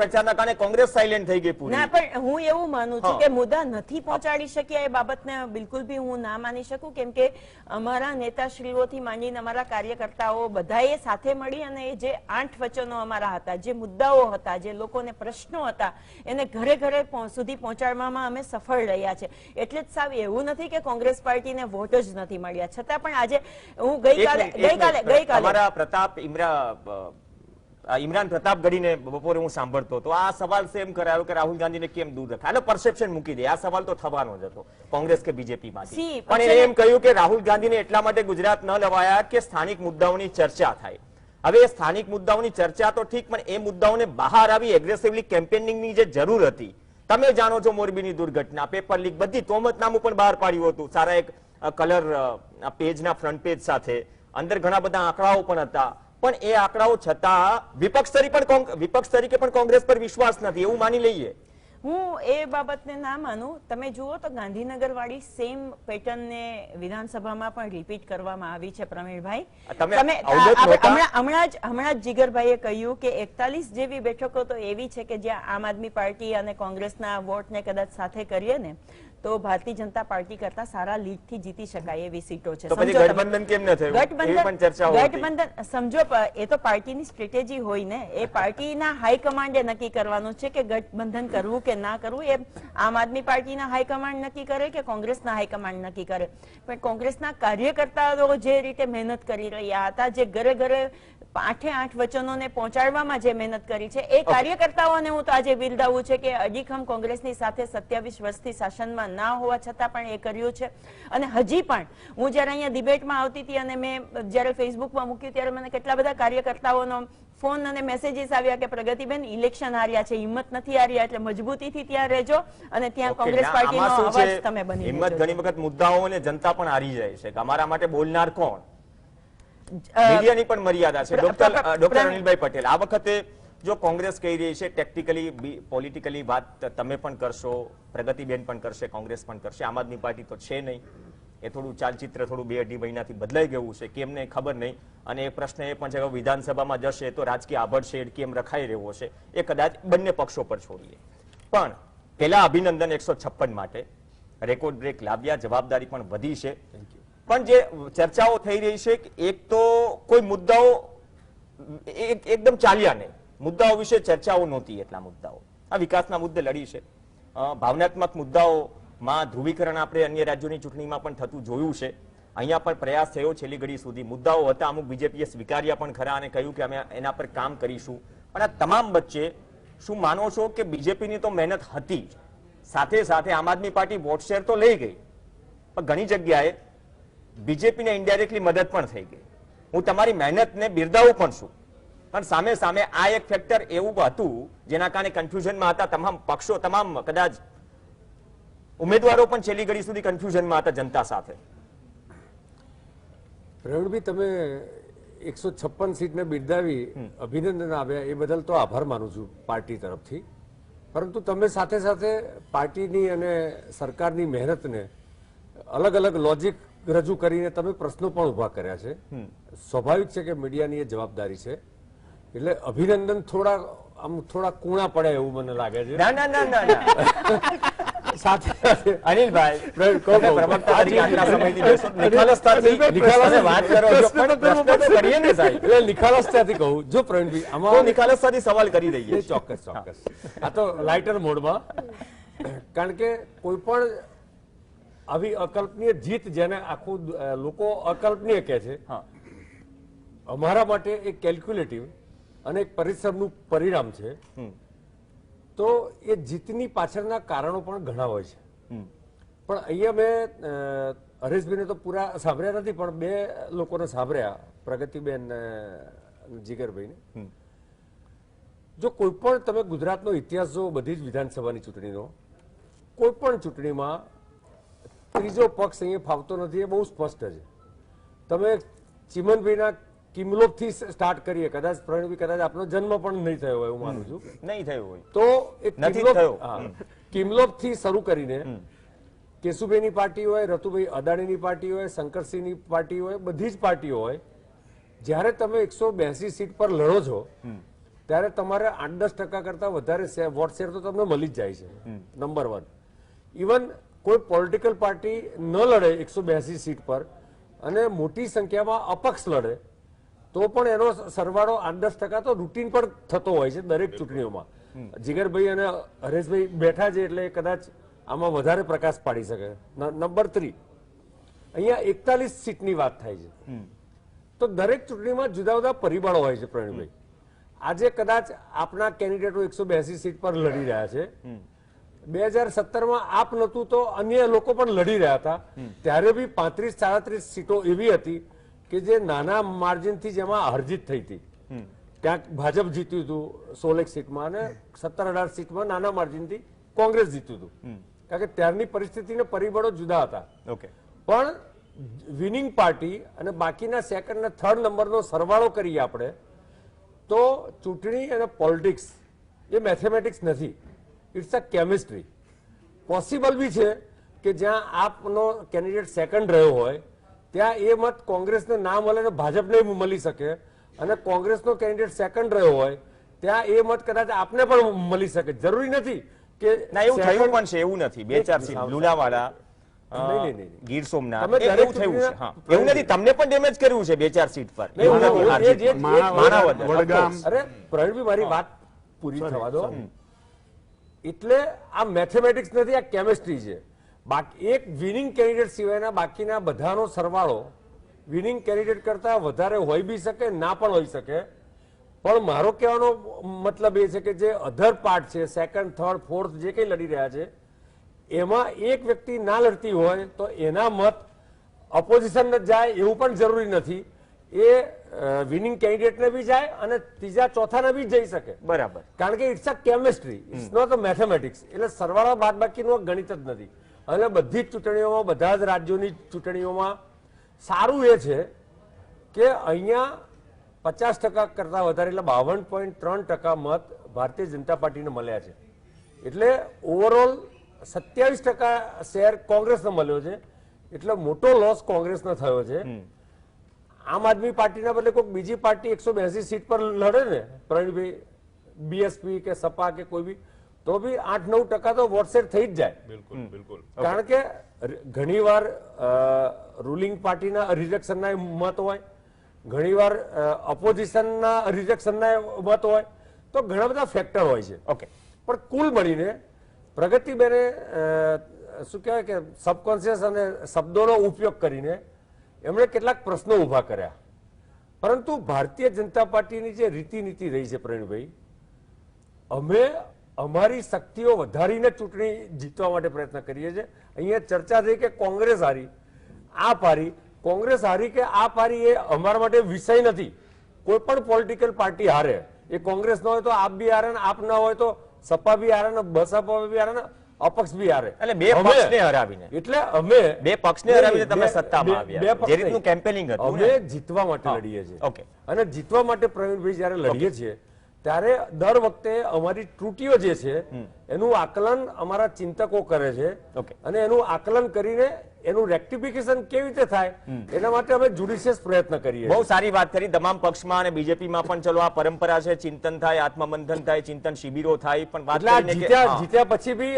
પ્રચારના કારણે કોંગ્રેસ સાયલેન્ટ થઈ ગઈ પૂરી. ના, પણ હું એવું માનું છું હા. કે મુદ્દા નથી પહોંચાડી શક્યા એ બાબતને બિલકુલ બી હું ના માની શકું, કેમ કે અમારા નેતાશ્રીઓથી માંડીને અમારા કાર્યકર્તાઓ બધાએ સાથે મળી અને એ જે 8 વચનો અમારા હતા, જે મુદ્દાઓ હતા, જે લોકોને પ્રશ્નો હતા, એને ઘરે ઘરે સુધી પહોંચાડવામાં અમે સફળ રહ્યા છે. એટલે જ સાવ એવું નથી કે કોંગ્રેસ પાર્ટીને વોટ જ નથી મળ્યા, છતાં પણ આજે હું ગઈકાલે તમારા પ્રતાપ ઇમરાન પ્રતાપગઢીને બપોરે હું સાંભળતો હતો. આ સવાલ સેમ કરાયો કે રાહુલ ગાંધીને કેમ દૂર રખાય. આનો પરસેપ્શન મૂકી દે, આ સવાલ તો થવાનો જ હતો કોંગ્રેસ કે બીજેપી માંથી. પણ એને એમ કહ્યું કે રાહુલ ગાંધીને એટલા માટે ગુજરાત ન લવાયા કે સ્થાનિક મુદ્દાઓની ચર્ચા થાય. હવે એ સ્થાનિક મુદ્દાઓની ચર્ચા તો ઠીક, પણ એ મુદ્દાઓને બહાર આવી એગ્રેસિવલી કેમ્પેનિંગની જે જરૂર હતી. તમે જાણો છો મોરબીની દુર્ઘટના, પેપર લીક, બધી તોમતનામું પણ બહાર પાડ્યું હતું સારા એક કલર પેજના ફ્રન્ટ પેજ સાથે. અંદર ઘણા બધા આંકડાઓ પણ હતા, પણ એ આંકડાઓ છતાં વિપક્ષ તરીકે પણ કોંગ્રેસ પર વિશ્વાસ નથી એવું માની લઈએ. હું એ બાબતને ના માનું. તમે જુઓ તો ગાંધીનગર વાળી સેમ પેટર્નને વિધાનસભામાં પણ રિપીટ કરવામાં આવી છે. પ્રવીણભાઈ, હમણાં જ જીગરભાઈએ કહ્યું કે 41 જેવી બેઠકો તો એવી છે કે જ્યાં આમ આદમી પાર્ટી અને કોંગ્રેસના વોટને કદાચ સાથે કરીએ ને તો ભારતીય જનતા પાર્ટી કરતા સારા લીડથી જીતી શકાય એવી સીટો છે. ગઠબંધન કેમ ન થયું? ગઠબંધન સમજો, એ તો પાર્ટીની સ્ટ્રેટેજી હોય ને, એ પાર્ટીના હાઈકમાન્ડે નક્કી કરવાનું છે કે ગઠબંધન કરવું કે ના કરવું. એ આમ આદમી પાર્ટીના હાઈકમાન્ડ નક્કી કરે કે કોંગ્રેસના હાઈકમાન્ડ નક્કી કરે. પણ કોંગ્રેસના કાર્યકર્તાઓ જે રીતે મહેનત કરી રહ્યા હતા, જે ઘરે ઘરે 8 વચનોને પહોંચાડવામાં જે મહેનત કરી છે, એ કાર્યકર્તાઓને હું તો આજે બિરદાવું છે કે અડીખમ કોંગ્રેસની સાથે 27 વર્ષથી શાસનમાં ના હોવા છતાં પણ એ કર્યું છે. અને હજી પણ હું જયારે અહીંયા ડિબેટમાં આવતી હતી અને મેં જયારે ફેસબુકમાં મૂક્યું ત્યારે મને કેટલા બધા કાર્યકર્તાઓનો ફોન અને મેસેજીસ આવ્યા કે પ્રગતિબેન ઇલેક્શન હાર્યા છે, હિંમત નથી હાર્યા, એટલે મજબૂતીથી ત્યાં રહેજો અને ત્યાં કોંગ્રેસ પાર્ટીનો અવાજ તમે બની હિંમત ઘણી વખત મુદ્દાઓ અને જનતા પણ હારી જાય છે કે અમારા માટે બોલનાર કોણ. મીડિયાની પણ મર્યાદા છે. ડોક્ટર અનિલભાઈ પટેલ, આ વખતે જો કોંગ્રેસ કહી રહી છે ટેક્ટિકલી પોલિટિકલી વાત તમે પણ કરશો, પ્રગતિબેન પણ કરશે, કોંગ્રેસ પણ કરશે, આમ આદમી પાર્ટી તો છે નહીં. એ થોડું ચાલચિત્ર થોડું 2-2.5 મહિનાથી બદલાઈ ગયું છે, કેમ નહીં ખબર નહીં. અને એક પ્રશ્ન એ પણ છે કે વિધાનસભામાં જશે તો રાજકીય આભડશેડ કેમ રખાઈ રહ્યો છે એ કદાચ બંને પક્ષો પર છોડીએ. પણ પહેલા અભિનંદન 156 માટે રેકોર્ડ બ્રેક લાવ્યા, જવાબદારી પણ વધી છે. પણ જે ચર્ચાઓ થઈ રહી છે કે એક તો કોઈ મુદ્દાઓ એકદમ ચાલ્યા નહીં, મુદ્દાઓ વિશે ચર્ચાઓ નહોતી. એટલા મુદ્દાઓ આ વિકાસના મુદ્દે લડી છે, ભાવનાત્મક મુદ્દાઓમાં ધ્રુવીકરણ આપણે અન્ય રાજ્યોની ચૂંટણીમાં પણ થતું જોયું છે. અહીંયા પણ પ્રયાસ થયો છેલ્લી ઘડી સુધી. મુદ્દાઓ હતા, અમુક બીજેપીએ સ્વીકાર્યા પણ ખરા અને કહ્યું કે અમે એના પર કામ કરીશું. અને આ તમામ વચ્ચે શું માનો છો કે બીજેપીની તો મહેનત હતી, સાથે સાથે આમ આદમી પાર્ટી વોટ શેર તો લઈ ગઈ, પણ ઘણી જગ્યાએ બીજેપીને ઇનડાયરેક્ટલી મદદ પણ થઈ ગઈ. હું તમારી મહેનતને બિરદાવું પણ છું, પણ સામે સામે આ એક ફેક્ટર એવું હતું જેના કારણે કન્ફ્યુઝનમાં હતા તમામ પક્ષો, તમામ કદાચ ઉમેદવારો પણ છેલ્લી ઘડી સુધી કન્ફ્યુઝનમાં હતા જનતા સાથે. પ્રવીણભાઈ, તમે 156 સીટને બિરદાવી અભિનંદન આવ્યા એ બદલ તો આભાર માનું છું પાર્ટી તરફથી. પરંતુ તમે સાથે સાથે પાર્ટીની અને સરકારની મહેનતને અલગ અલગ લોજિક રજૂ કરીને તમે પ્રશ્નો પણ ઉભા કર્યા છે. સ્વાભાવિક છે કે મીડિયાની એ જવાબદારી છે, એટલે અભિનંદન થોડા કૂણા પડે એવું મને લાગે છે. ના ના ના ના સાથે સાથે અનિલભાઈ કહું, કહું. પ્રવક્તા તરીકે આટલા સમયથી બેસો, નિખાલસતાથી નિખાલસ- વાત કરો છો, પણ પ્રશ્ન તો કરીએ ને સાહેબ. એટલે નિખાલસતાથી કહું, જો પ્રવીણભાઈ તો આમાં નિખાલસતાથી સવાલ કરી દઈએ. ચોક્કસ ચોક્કસ આ તો લાઇટર મોડમાં, કારણ કે કોઈ પણ આવી અકલ્પનીય જીત જેને આખું લોકો અકલ્પનીય કહે છે, હા. અમારા માટે એક કેલ્ક્યુલેટિવ અને એક પરિશ્રમનું પરિણામ છે. તો એ જીતની પાછળના કારણો પણ ઘણા હોય છે. પણ અહીંયા મેં હરેશભાઈને તો પૂરા સાંભળ્યા નથી, પણ બે લોકોને સાંભળ્યા, પ્રગતિબેન ને જીગરભાઈને. જો કોઈ પણ તમે ગુજરાતનો ઇતિહાસ જો બધી જ વિધાનસભાની ચૂંટણીનો, કોઈ પણ ચૂંટણીમાં ત્રીજો પક્ષ અહીંયા ફાવતો નથી, એ બહુ સ્પષ્ટ છે. તમે ચિમનભાઈના કિમલોપથી સ્ટાર્ટ કરીએ, કદાચ પ્રવીણભાઈ કદાચ આપનો જન્મ પણ નહીં થયો હોય, હું માનું છું, નહીં થયું હોય તો એ નથી જ થયો. કિમલોપથી શરૂ કરીને કેશુભાઈની પાર્ટી હોય, રતુભાઈ અદાણીની પાર્ટી હોય, શંકરસિંહની પાર્ટી હોય, બધી જ પાર્ટીઓ હોય, જ્યારે તમે 182 સીટ પર લડો છો ત્યારે તમારે 8-10% કરતા વધારે વોટ શેર તો તમને મળી જ જાય છે. નંબર 1. ઇવન કોઈ પોલિટિકલ પાર્ટી ન લડે 182 સીટ પર અને મોટી સંખ્યામાં અપક્ષ લડે તો પણ એનો સરવાળો 8-10% તો રૂટીન પણ થતો હોય છે દરેક ચૂંટણીઓમાં. જીગરભાઈ અને હરેશભાઈ બેઠા છે એટલે કદાચ આમાં વધારે પ્રકાશ પાડી શકે. નંબર 3, અહીંયા 41 સીટની વાત થાય છે, તો દરેક ચૂંટણીમાં જુદા જુદા પરિબળો હોય છે. પ્રવીણભાઈ, આજે કદાચ આપના કેન્ડિડેટો 182 સીટ પર લડી રહ્યા છે. 2017માં આપ નતું તો અન્ય લોકો પણ લડી રહ્યા હતા, ત્યારે બી 35-37 સીટો એવી હતી કે જે નાના માર્જિનથી જેમાં હરજીત થઈ હતી. ક્યાંક ભાજપ જીત્યું હતું 16 સીટમાં અને 17-18 સીટમાં નાના માર્જિનથી કોંગ્રેસ જીત્યું હતું, કારણ કે ત્યારની પરિસ્થિતિને પરિબળો જુદા હતા. ઓકે. પણ વિનિંગ પાર્ટી અને બાકીના સેકન્ડ અને થર્ડ નંબરનો સરવાળો કરીએ આપણે તો ચૂંટણી અને પોલિટિક્સ એ મેથેમેટિક્સ નથી, ઇટ્સ અ કેમિસ્ટ્રી. પોસિબલ બી છે કે જ્યાં આપનો કેન્ડિડેટ સેકન્ડ રહ્યો હોય ત્યાં એ મત કોંગ્રેસને ના મળે ને ભાજપને મળી શકે, અને કોંગ્રેસનો કેન્ડિડેટ સેકન્ડ રહ્યો હોય ત્યાં એ મત કદાચ આપને પણ મળી શકે. જરૂરી નથી કે ના, એવું થયું પણ છે, એવું નથી. 2-4 સીટ લુણાવાડા, નહીં. ગીર સોમનાથ, તમે એવું દરેક થયું છે. ચૂંટણીના- હા, એવું નથી. તમને પણ ડેમેજ કર્યું છે 2-4 સીટ પર. નહીં, એવું નથી. હાર જીત. માણાવદર, વડગામ. અરે પ્રવીણભાઈ, મારી વાત પૂરી થવા દો. એટલે આ મેથેમેટિક્સ નથી, આ કેમિસ્ટ્રી છે. બાકી એક વિનિંગ કેન્ડિડેટ સિવાયના બાકીના બધાનો સરવાળો વિનિંગ કેન્ડિડેટ કરતા વધારે હોઈ બી શકે, ના પણ હોઈ શકે. પણ મારો કહેવાનો મતલબ એ છે કે જે અધર પાર્ટ છે, સેકન્ડ, થર્ડ, ફોર્થ જે કંઈ લડી રહ્યા છે, એમાં એક વ્યક્તિ ના લડતી હોય તો એના મત ઓપોઝિશન જ જાય એવું પણ જરૂરી નથી. એ વિનિંગ કેન્ડિડેટને બી જાય અને ત્રીજા ચોથાને બી જઈ શકે. બરાબર. કારણ કે it's a chemistry, it's not a mathematics. એટલે સરવાળા બાદબાકીનું ગણિત જ નથી. અને બધી જ ચૂંટણીઓમાં, બધા જ રાજ્યોની ચૂંટણીઓમાં સારું એ છે કે અહીંયા 50% કરતા વધારે એટલે 52.3% મત ભારતીય જનતા પાર્ટીને મળ્યા છે. એટલે ઓવરઓલ 27% શેર કોંગ્રેસને મળ્યો છે. એટલે મોટો લોસ કોંગ્રેસનો થયો છે. આમ આદમી પાર્ટીના બદલે કોઈ બીજી પાર્ટી 182 સીટ પર લડે ને પ્રવીણભાઈ, બીએસપી કે સપા કે કોઈ બી, તો બી 8-9% તો વોટ શેર થઈ જ જાય. બિલકુલ બિલકુલ. કારણ કે ઘણીવાર રૂલિંગ પાર્ટીના રિજેક્શનના મત હોય, ઘણીવાર ઓપોઝિશનના રિજેક્શનના મત હોય, તો ઘણા બધા ફેક્ટર હોય છે. ઓકે. પણ કુલ મળીને પ્રગતિબેને શું કહેવાય કે સબકોન્શિયસ અને શબ્દોનો ઉપયોગ કરીને એમણે કેટલાક પ્રશ્નો ઉભા કર્યા. પરંતુ ભારતીય જનતા પાર્ટીની જે રીતિ રહી છે પ્રવીણભાઈ, અમે અમારી શક્તિઓ વધારીને ચૂંટણી જીતવા માટે પ્રયત્ન કરીએ છીએ. અહીંયા ચર્ચા થઈ કે કોંગ્રેસ હારી, આપ હારી. કોંગ્રેસ હારી કે આપ હારી એ અમારા માટે વિષય નથી. કોઈ પણ પોલિટિકલ પાર્ટી હારે, એ કોંગ્રેસ ન હોય તો આપ બી હારે, ને આપ ન હોય તો સપા બી હારે, ને બસપા બી હારે, ને અપક્ષ બી હારે. એટલે બે પક્ષને હરાવીને, એટલે અમે બે પક્ષને હરાવીને તમે સત્તામાં આવ્યા. બે પક્ષ જે રીતનું નહીં. કેમ્પેનિંગ હતું અમે ને. જીતવા માટે હા. લડીએ છીએ. ઓકે. અને જીતવા માટે પ્રવીણભાઈ જયારે લડીએ છીએ ત્યારે દર વખતે અમારી ત્રુટીઓ જે છે એનું આકલન અમારા ચિંતકો કરે છે. ઓકે. અને એનું આકલન કરીને એનું રેક્ટિફિકેશન કેવી રીતે થાય એના માટે અમે જુડિશિયસ પ્રયત્ન કરીએ. બહુ સારી વાત કરી. તમામ પક્ષમાં અને બીજેપીમાં પણ ચલો આ પરંપરા છે, ચિંતન થાય, આત્મમંથન થાય, ચિંતન શિબિરો થાય, પણ વાત એટલે આ કરીને કે હા, જીત્યા પછી બી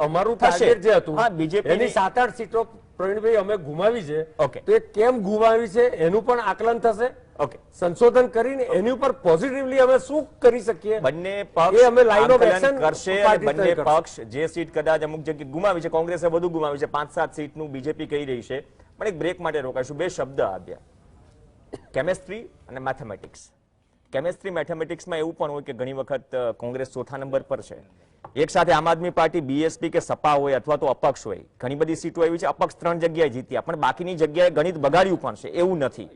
અમારું થશે. ટાર્ગેટ જે હતું હા, BJP એની 7-8 સીટો પ્રવીણભાઈ અમે ગુમાવી છે. Okay. તો એ કેમ ગુમાવી છે એનું પણ આકલન થશે. ઓકે, સંશોધન કરીને એની ઉપર પોઝિટિવલી અમે શું કરી શકીએ બંને એ પક્ષ અમે line of આંકલન action કરશે અને પાર્ટી બંને તય કરશે. પક્ષ જે સીટ કદાચ અમુક જગ્યાએ ગુમાવી છે, કોંગ્રેસે વધુ ગુમાવી છે, 5-7 સીટનું બીજેપી કહી રહી છે. પણ એક બ્રેક માટે રોકાઈશું. બે શબ્દ આવ્યા, કેમેસ્ટ્રી અને મેથેમેટિક્સ. કેમેસ્ટ્રી મેથેમેટિક્સમાં એવું પણ હોય કે ઘણી વખત કોંગ્રેસ ચોથા નંબર પર છે, એક સાથે આમ આદમી પાર્ટી, બીએસપી કે સપા હોય અથવા તો અપક્ષ હોય, ઘણી બધી સીટો એવી છે અપક્ષ 3 જગ્યાએ જીત્યા, પણ બાકીની જગ્યાએ ગણિત બગાડ્યું પણ છે, એવું નથી.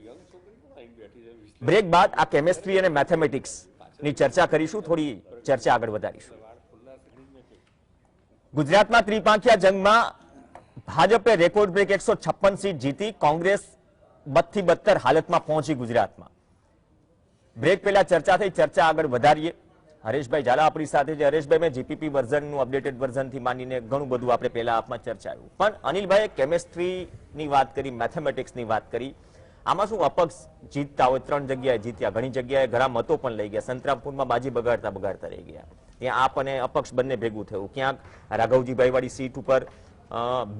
બ્રેક બાદ આ કેમેસ્ટ્રી અને મેથેમેટિક્સ ની ચર્ચા કરીશું, થોડી ચર્ચા આગળ વધારીશું. ગુજરાતમાં ત્રિપાંખિયા જંગમાં ભાજપે રેકોર્ડ બ્રેક 156 સીટ જીતી, કોંગ્રેસ બદથી બદતર હાલતમાં પહોંચી ગુજરાતમાં. બ્રેક પહેલા ચર્ચા થઈ, ચર્ચા આગળ વધારીએ. હરેશભાઈ ઝાલા આપણી સાથે છે. હરેશભાઈ, મેં જીપીપી વર્ઝનનું અપડેટેડ વર્ઝનથી માંડીને ઘણું બધું આપણે પહેલા આપમાં ચર્ચાયું, પણ અનિલભાઈએ કેમેસ્ટ્રીની વાત કરી, મેથેમેટિક્સની વાત કરી. આમાં શું અપક્ષ જીતતા હોય, 3 જગ્યાએ જીત્યા, ઘણી જગ્યાએ ઘણા મતો પણ લઈ ગયા, સંતરામપુરમાં બાજી બગાડતા રહી ગયા, ત્યાં આપ અને અપક્ષ બંને ભેગું થયું. ક્યાંક રાઘવજીભાઈ વાળી સીટ ઉપર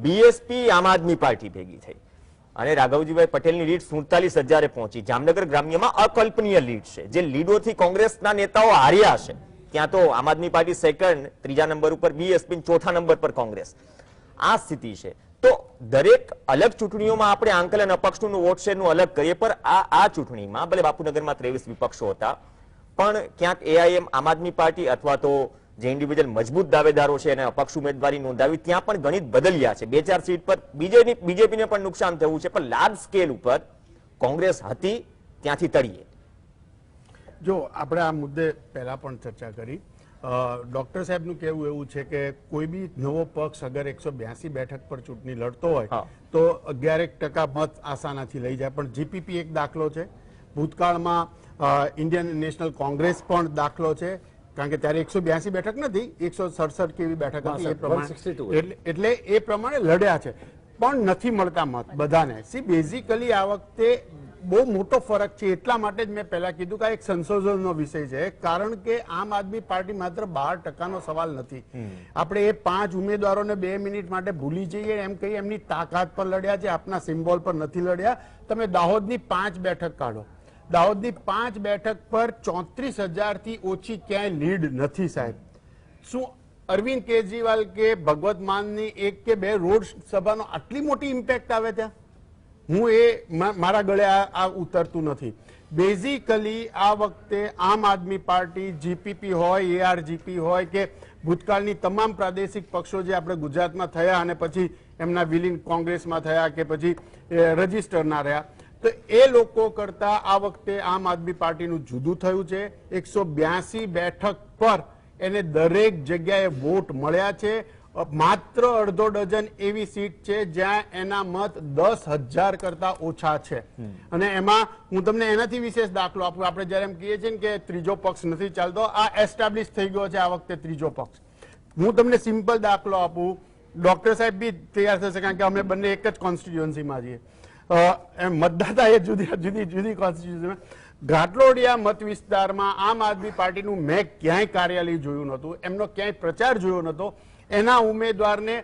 બીએસપી આમ આદમી પાર્ટી ભેગી થઈ અને રાઘવજીભાઈ પટેલની લીડ 47,000 પહોંચી. જામનગર ગ્રામ્યમાં અકલ્પનીય લીડ છે, જે લીડોથી કોંગ્રેસના નેતાઓ હાર્યા છે. ત્યાં તો આમ આદમી પાર્ટી સેકન્ડ, 3જા નંબર ઉપર બીએસપી, 4થા નંબર પર કોંગ્રેસ. આ સ્થિતિ છે. તો દરેક અલગ ચૂંટણીઓમાં આપણે આંકલન અપક્ષનું વોટ શેરનું અલગ કરીએ, પણ આ ચૂંટણીમાં ભલે બાપુનગરમાં 23 વિપક્ષો હતા, પણ ક્યાંક એઆઈએમ, આમ આદમી પાર્ટી અથવા તો જે ઇન્ડિવિજ્યુઅલ મજબૂત દાવેદારો છે અને અપક્ષ ઉમેદવારી નોંધાવી, ત્યાં પણ ગણિત બદલ્યા છે. 2-4 સીટ પર બીજેપીને પણ નુકસાન થયું છે, પણ લાર્જ સ્કેલ ઉપર કોંગ્રેસ હતી ત્યાંથી તળીએ. જો આપણે આ મુદ્દે પહેલા પણ ચર્ચા કરી, ડોક્ટર સાહેબનું કહેવું એવું છે કે કોઈ બી નવો પક્ષ અગર 182 બેઠક પર ચૂંટણી લડતો હોય હા. તો 11% મત આસાનાથી લઈ જાય. પણ જીપીપી એક દાખલો છે, ભૂતકાળમાં ઇન્ડિયન નેશનલ કોંગ્રેસ પણ દાખલો છે, કારણ કે ત્યારે 182 બેઠક નથી, 167 કેવી બેઠક હતી એ પ્રમાણે, 162. એટલે એ પ્રમાણે લડ્યા છે, પણ નથી મળતા મત બધાને. સી બેઝિકલી આ વખતે બહુ મોટો ફરક છે. એટલા માટે જ મેં પહેલા કીધું કે આ એક સંશોધનનો વિષય છે, કારણ કે આમ આદમી પાર્ટી માત્ર 12%નો સવાલ નથી. આપણે એ 5 ઉમેદવારોને 2 મિનિટ માટે ભૂલી જઈએ એમ કહીએ એમની તાકાત પર લડ્યા છે, આપના સિમ્બોલ પર નથી લડ્યા. તમે દાહોદની 5 બેઠક કાઢો, દાહોદની 5 બેઠક પર 34,000 થી ઓછી ક્યાંય લીડ નથી સાહેબ. શું અરવિંદ કેજરીવાલ કે ભગવત માનની 1 કે 2 રોડ સભાનો આટલી મોટી ઇમ્પેક્ટ આવે ત્યાં? હું મારા ગળે આ ઉતરતું નથી. બેઝિકલી આ વખતે આમ આદમી પાર્ટી, જીપીપી હોય, એઆરજીપી હોય કે ભૂતકાળની તમામ પ્રાદેશિક પક્ષો જે આપણે ગુજરાતમાં થયા અને પછી એમના વિલીન કોંગ્રેસમાં થયા કે પછી રજીસ્ટર ના રહ્યા, તો એ લોકો કરતા આ વખતે આમ આદમી પાર્ટીનું જુદું થયું છે. 182 બેઠક પર એને દરેક જગ્યાએ વોટ મળ્યા છે. માત્ર અડધો ડઝન એવી સીટ છે જ્યાં એના મત 10,000 કરતા ઓછા છે. અને એમાં હું તમને એનાથી વિશેષ દાખલો આપું. આપણે જયારે એમ કહીએ છીએ કે ત્રીજો પક્ષ નથી ચાલતો, આ એસ્ટાબ્લિશ થઈ ગયો છે આ વખતે ત્રીજો પક્ષ. હું તમને સિમ્પલ દાખલો આપું, ડોક્ટર સાહેબ બી તૈયાર થશે કારણ કે અમે બંને એક જ કોન્સ્ટિટ્યુઅન્સીમાં છીએ. મતદાતા એ જુદી કોન્સ્ટિટ્યુન્સીમાં. ઘાટલોડિયા મત વિસ્તારમાં આમ આદમી પાર્ટીનું મેં ક્યાંય કાર્યાલય જોયું નહોતું, એમનો ક્યાંય પ્રચાર જોયો નહોતો. એના ઉમેદવારને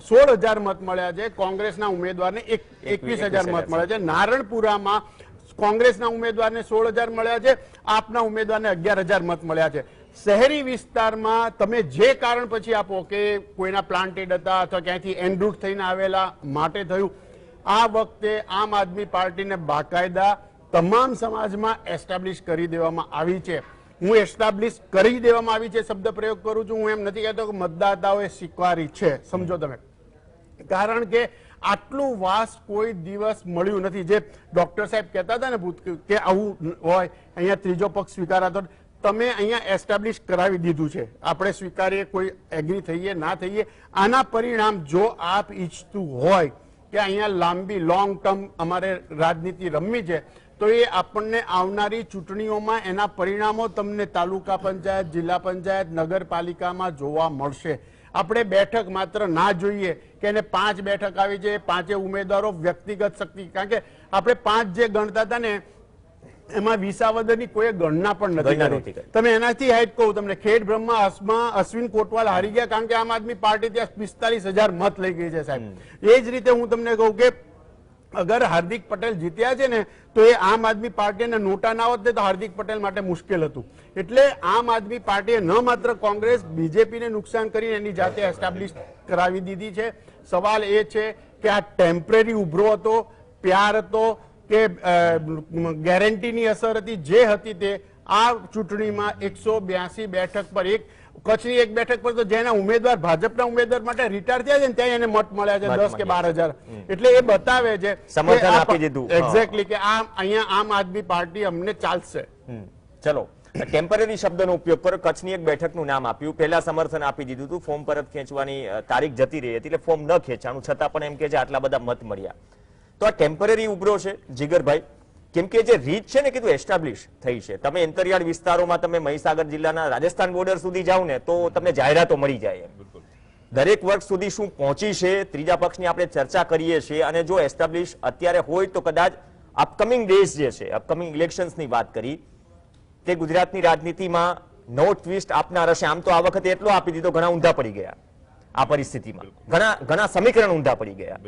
16,000 મત મળ્યા છે, કોંગ્રેસના ઉમેદવારને 21,000 મત મળ્યા છે. નારણપુરામાં કોંગ્રેસના ઉમેદવારને 16,000 મળ્યા છે, આપના ઉમેદવારને 11,000 મત મળ્યા છે. શહેરી વિસ્તારમાં તમે જે કારણ પછી આપો કે કોઈના પ્લાન્ટેડ હતા અથવા ક્યાંયથી એનરૂટ થઈને આવેલા માટે થયું, આ વખતે આમ આદમી પાર્ટીને બાકાયદા તમામ સમાજમાં એસ્ટાબ્લિશ કરી દેવામાં આવી છે. હું એસ્ટાબ્લિશ કરી દેવામાં આવી છે શબ્દ પ્રયોગ કરું છું, હું એમ નથી કહેતો કે મતદાતાઓએ સ્વીકારી છે, સમજો તમે. કારણ કે આટલું વાસ કોઈ દિવસ મળ્યું નથી. જે ડોક્ટર સાહેબ કહેતા હતા ને કે આવું હોય અહીંયા ત્રીજો પક્ષ સ્વીકારાતો, તમે અહીંયા એસ્ટાબ્લિશ કરાવી દીધું છે. આપણે સ્વીકારીએ, કોઈ એગ્રી થઈએ ના થઈએ, આના પરિણામ જો આપ ઈચ્છતું હોય કે અહીંયા લાંબી લોંગ ટર્મ અમારે રાજનીતિ રમવી છે, તો એ આપણને આવનારી ચૂંટણીઓમાં એના પરિણામો તમને તાલુકા પંચાયત, જિલ્લા પંચાયત, નગરપાલિકામાં જોવા મળશે. આપણે બેઠક માત્ર ના જોઈએ કે એને 5 બેઠક આવી છે, 5 ઉમેદવારો વ્યક્તિગત શક્તિ, કારણ કે આપણે 5 જે ગણતા હતા ને એમાં વિસાવદરની કોઈ ગણના પણ ગણના નથી નહોતી કરી. કરી. તમે એનાથી હાઈટ કહું તમને, ખેડ બ્રહ્મા અશ્વિન કોટવાલ હારી ગયા કારણ કે આમ આદમી પાર્ટી ત્યાં 45,000 મત લઈ ગઈ છે સાહેબ. એ જ રીતે હું તમને કહું કે અગર હાર્દિક પટેલ જીત્યા છે ને તો એ આમ આદમી પાર્ટીને નોટા ના હોત ને તો હાર્દિક પટેલ માટે મુશ્કેલ હતું. એટલે આમ આદમી પાર્ટીએ ન માત્ર કોંગ્રેસ બીજેપીને નુકસાન કરીને એની જાતે એસ્ટાબ્લિશ કરાવી દીધી છે. સવાલ એ છે કે આ ટેમ્પરરી ઉભરો હતો, પ્યાર હતો કે ગેરંટીની અસર હતી, જે હતી તે આ ચૂંટણીમાં 182 બેઠક પર કચ્છની એક બેઠક પર તો જેના ઉમેદવાર ભાજપના ઉમેદવાર માટે રિટાયર થયા છે ને ત્યાં એને મત મળ્યા છે 10 કે 12,000. એટલે એ બતાવે છે સમર્થન આપી દીધું. એક્ઝેક્ટલી કે અહીંયા આમ આદમી પાર્ટી અમને ચાલશે. ચલો, ટેમ્પરરી શબ્દનો ઉપયોગ કરો. કચ્છની એક બેઠકનું નામ આપ્યું, પહેલા સમર્થન આપી દીધું હતું, ફોર્મ પરત ખેંચવાની તારીખ જતી રહી હતી એટલે ફોર્મ ન ખેંચાણું, છતાં પણ એમ કે છે આટલા બધા મત મળ્યા. તો આ ટેમ્પરરી ઉભરો છે જીગરભાઈ, કેમ કે જે રીત છે ને કીધું એસ્ટાબ્લિશ થઈ છે. તમે અંતરિયાળ વિસ્તારોમાં તમે મહીસાગર જિલ્લાના રાજસ્થાન બોર્ડર સુધી જાઓ ને તો તમને જાહેરાતો મળી જાય. દરેક વર્ગ સુધી શું પહોંચી છે, ત્રીજા પક્ષની આપણે ચર્ચા કરીએ છીએ. અને જો એસ્ટાબ્લિશ અત્યારે હોય તો કદાચ અપકમિંગ ડેઝ જે છે, અપકમિંગ ઇલેક્શન્સની વાત કરી, તે ગુજરાતની રાજનીતિમાં નવો ટ્વિસ્ટ આપનાર હશે. આમ તો આ વખતે એટલો આપી દીધો, ઘણા ઊંધા પડી ગયા આ પરિસ્થિતિમાં, ઘણા સમીકરણ ઊંધા પડી ગયા.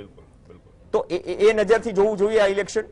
તો એ નજરથી જોવું જોઈએ આ ઇલેક્શન.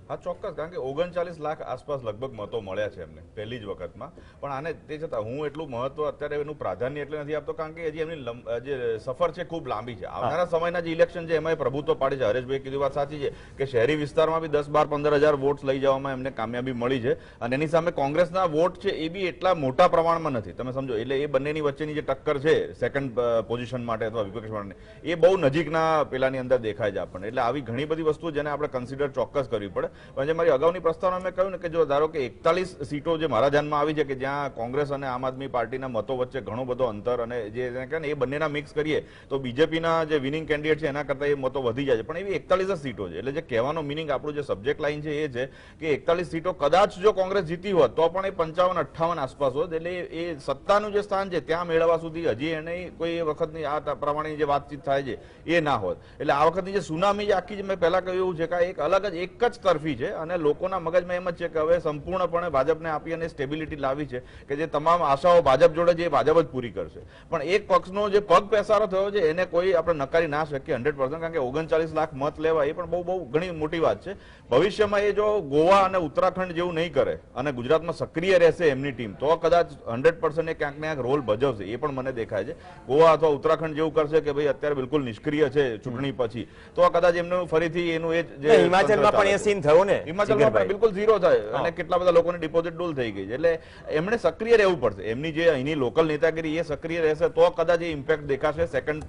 હા ચોક્કસ, કારણ કે 39 લાખ આસપાસ લગભગ મતો મળ્યા છે એમને પહેલી જ વખતમાં. પણ આને તે છતાં હું એટલું મહત્વ અત્યારે એનું પ્રાધાન્ય એટલે નથી આપતો, કારણ કે હજી એમની જે સફર છે ખૂબ લાંબી છે. આવનારા સમયના જે ઇલેક્શન છે એમાં પ્રભુત્વ પાડે છે. હરેશભાઈ કીધું વાત સાચી છે કે શહેરી વિસ્તારમાં બી 10-12-15,000 વોટ્સ લઈ જવામાં એમને કામયાબી મળી છે. અને એની સામે કોંગ્રેસના વોટ છે એ બી એટલા મોટા પ્રમાણમાં નથી, તમે સમજો. એટલે એ બંનેની વચ્ચેની જે ટક્કર છે સેકન્ડ પોઝિશન માટે અથવા વિપક્ષ માટે, એ બહુ નજીકના પેલાની અંદર દેખાય છે આપણને. એટલે આવી ઘણી બધી વસ્તુઓ જેને આપણે કન્સિડર ચોક્કસ કરવી પડે. પણ જે મારી અગાઉની પ્રસ્તાવના મેં કહ્યું ને કે જો ધારો કે 41 સીટો જે મારા ધ્યાનમાં આવી છે કે જ્યાં કોંગ્રેસ અને આમ આદમી પાર્ટીના મતો વચ્ચે ઘણો બધો અંતર, અને જે કહે ને એ બંનેના મિક્સ કરીએ તો બીજેપીના જે વિનિંગ કેન્ડિડેટ છે એના કરતા એ મતો વધી જાય છે. પણ એવી 41 જ સીટો છે. એટલે જે કહેવાનો મિનિંગ આપણું જે સબ્જેક્ટ લાઈન છે એ છે કે 41 સીટો કદાચ જો કોંગ્રેસ જીતી હોત તો પણ એ 55-58 આસપાસ હોત. એટલે એ સત્તાનું જે સ્થાન છે ત્યાં મેળવવા સુધી હજી એને કોઈ એ વખતની આ પ્રમાણે જે વાતચીત થાય છે એ ના હોત. એટલે આ વખતની જે સુનામી જે આખી જે મેં પહેલા કહ્યું એવું છે કે એક અલગ જ એક જ તરફી છે. અને લોકોના મગજમાં એમ જ છે કે હવે સંપૂર્ણપણે ભાજપને આપી અને સ્ટેબિલિટી લાવી છે કે જે તમામ આશાઓ ભાજપ જોડે છે એ ભાજપ જ પૂરી કરશે. પણ એક પક્ષનો જે પગ પેસારો થયો છે એને કોઈ આપણે નકારી ના શકીએ 100%, કારણ કે 39 લાખ મત લેવા એ પણ બહુ ઘણી મોટી વાત છે. ભવિષ્યમાં એ જો ગોવા અને ઉત્તરાખંડ જેવું નહીં કરે અને ગુજરાતમાં સક્રિય રહેશે એમની ટીમ તો કદાચ 100% એ ક્યાંક ને ક્યાંક રોલ ભજવશે. એ પણ મને દેખાય છે. ગોવા અથવા ઉત્તરાખંડ જેવું કરશે કે ભાઈ અત્યારે બિલકુલ નિષ્ક્રિય છે ચૂંટણી પછી, તો કદાચ એમનું ફરીથી એનું એ જે હિમાચલમાં પણ એ સીન થયો ને, હિમાચલમાં પણ બિલકુલ ઝીરો થાય અને કેટલા બધા લોકોની ડિપોઝિટ ડૂલ થઈ ગઈ છે. એટલે એમણે સક્રિય રહેવું પડશે. એમની જે અહીંની લોકલ નેતાગીરી એ સક્રિય રહેશે તો કદાચ એ ઇમ્પેક્ટ દેખાશે સેકન્ડ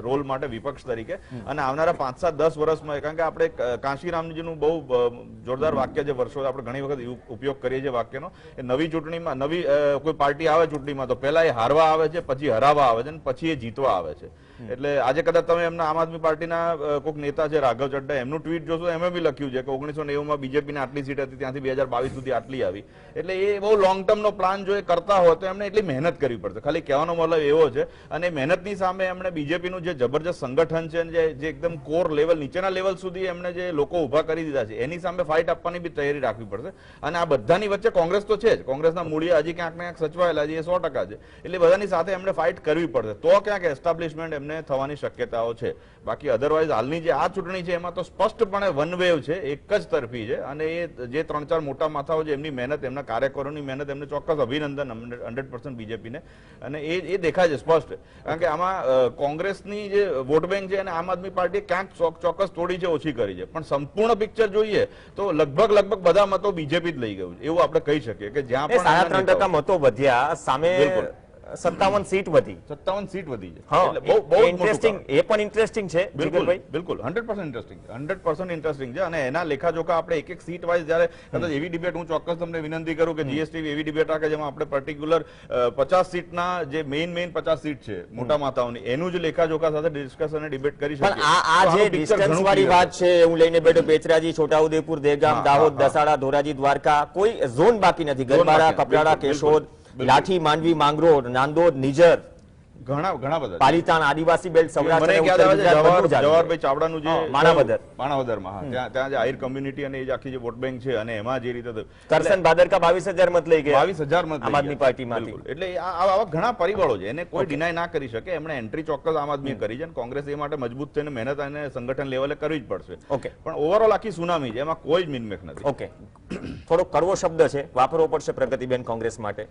રોલ માટે વિપક્ષ તરીકે. અને આવનારા 5-7-10 વર્ષમાં, કારણ કે આપણે કાંશીરામજીનું બહુ જોરદાર વાક્ય જે વર્ષો આપણે ઘણી વખત ઉપયોગ કરીએ છીએ વાક્યનો, એ નવી ચૂંટણીમાં નવી કોઈ પાર્ટી આવે ચૂંટણીમાં તો પહેલા એ હારવા આવે છે, પછી હરાવવા આવે છે અને પછી એ જીતવા આવે છે. એટલે આજે કદાચ તમે એમના આમ આદમી પાર્ટીના કોઈક નેતા છે રાઘવ ચડ્ડા, એમનું ટ્વીટ જોશો એમાં બી લખ્યું છે કે 1990માં બીજેપીની આટલી સીટ હતી ત્યાંથી 2022 સુધી આટલી આવી. એટલે એ બહુ લોંગ ટર્મનો પ્લાન જો એ કરતા હોય તો એમને એટલી મહેનત કરવી પડશે. ખાલી કહેવાનો મતલબ એવો છે. અને મહેનતની સામે એમણે બીજેપીનું જે જબરજસ્ત સંગઠન છે, જે એકદમ કોર લેવલ નીચેના લેવલ સુધી એમણે જે લોકો ઉભા કરી દીધા છે, એની સામે ફાઇટ આપવાની બી તૈયારી રાખવી પડશે. અને આ બધાની વચ્ચે કોંગ્રેસ તો છે જ, કોંગ્રેસના મૂળિયા હજી ક્યાંક ને ક્યાંક સચવાયેલા છે, એ 100% છે. એટલે બધાની સાથે એમણે ફાઇટ કરવી પડશે તો ક્યાંક એસ્ટાબ્લિશમેન્ટ એમને થવાની શક્યતાઓ છે. બાકી અધરવાઇઝ હાલની જે આ ચૂંટણી છે એમાં તો સ્પષ્ટપણે વન વેવ છે, એક જ તરફી છે. અને એ જે 3-4 મોટા માથાઓ છે એમની મહેનત, એમના કાર્યકરોની મહેનત, એમને ચોક્કસ અભિનંદન 100% બીજેપીને. અને એ દેખાય છે સ્પષ્ટ, કારણ કે આમાં કોંગ્રેસની જે વોટ બેંક છે અને આમ આદમી પાર્ટીએ ક્યાંક ચોક્કસ તોડી છે, ઓછી કરી છે. પણ સંપૂર્ણ પિક્ચર જોઈએ તો લગભગ બધા મતો બીજેપી જ લઈ ગયું છે એવું આપણે કહી શકીએ. કે જ્યાં પણ 3% મતો વધ્યા, સામે 57 સીટ વધી, 57 સીટ વધી છે. એટલે બહુ ઇન્ટરેસ્ટિંગ, એ પણ ઇન્ટરેસ્ટિંગ છે જીગરભાઈ. બિલકુલ 100% ઇન્ટરેસ્ટિંગ, 100% ઇન્ટરેસ્ટિંગ છે. અને એના લેખાજોખા આપણે એક સીટ વાઇઝ જ્યારે કદાચ એવી ડિબેટ, હું ચોક્કસ તમને વિનંતી કરું કે જીએસટીવી એવી ડિબેટ રાખે જેમાં આપણે પર્ટિક્યુલર 50 સીટના જે મેઇન 50 સીટ છે મોટા માથાઓની, એનું જ લેખાજોખા સાથે ડિસ્કસ અને ડિબેટ કરી શકીએ. પણ આ જે ડિસ્ટન્સ વાળી વાત છે, હું લઈને બેઠો બેચરાજી, છોટાઉદેપુર, દેગામ, દાહોદ, દસાડા, ધોરાજી, દ્વારકા, કોઈ ઝોન બાકી નથી. ગરબાડા, કપરાડા, કેશોદ, લાઠી, માંડવી, માંગરોળ, નાંદોદ, નિઝર, ઘણા બધા પાલીતાણ આદિવાસી બેલ્ટ સૌરાષ્ટ્ર મને અને યાદ ઉત્તર આવે છે ગુજરાત બધું જ આવ્યું. જવાહરભાઈ ચાવડાનું જે હા, માણાવદર. માણાવદરમાં, હા, ત્યાં જે આહિર કમ્યુનિટી અને એ જે આખી જે વોટ બેંક છે અને એમાં જે રીતે કરસન ભાદરકા 22,000 મત લઈ ગયા 22,000 મત આમ આદમી પાર્ટીમાંથી. બિલકુલ. એટલે આવા ઘણા પરિબળો છે, એને કોઈ ડિનાય ના કરી શકે. એમણે એન્ટ્રી ચોક્કસ આમ આદમીએ કરી છે અને કોંગ્રેસ એ માટે મજબૂત થઈને મહેનત અને સંગઠન લેવલે કરવી જ પડશે. ઓકે. પણ ઓવરઓલ આખી સુનામી છે, એમાં કોઈ જ મિનમેક નથી. ઓકે, થોડો કડવો શબ્દ છે, વાપરવો પડશે પ્રગતિબેન કોંગ્રેસ માટે.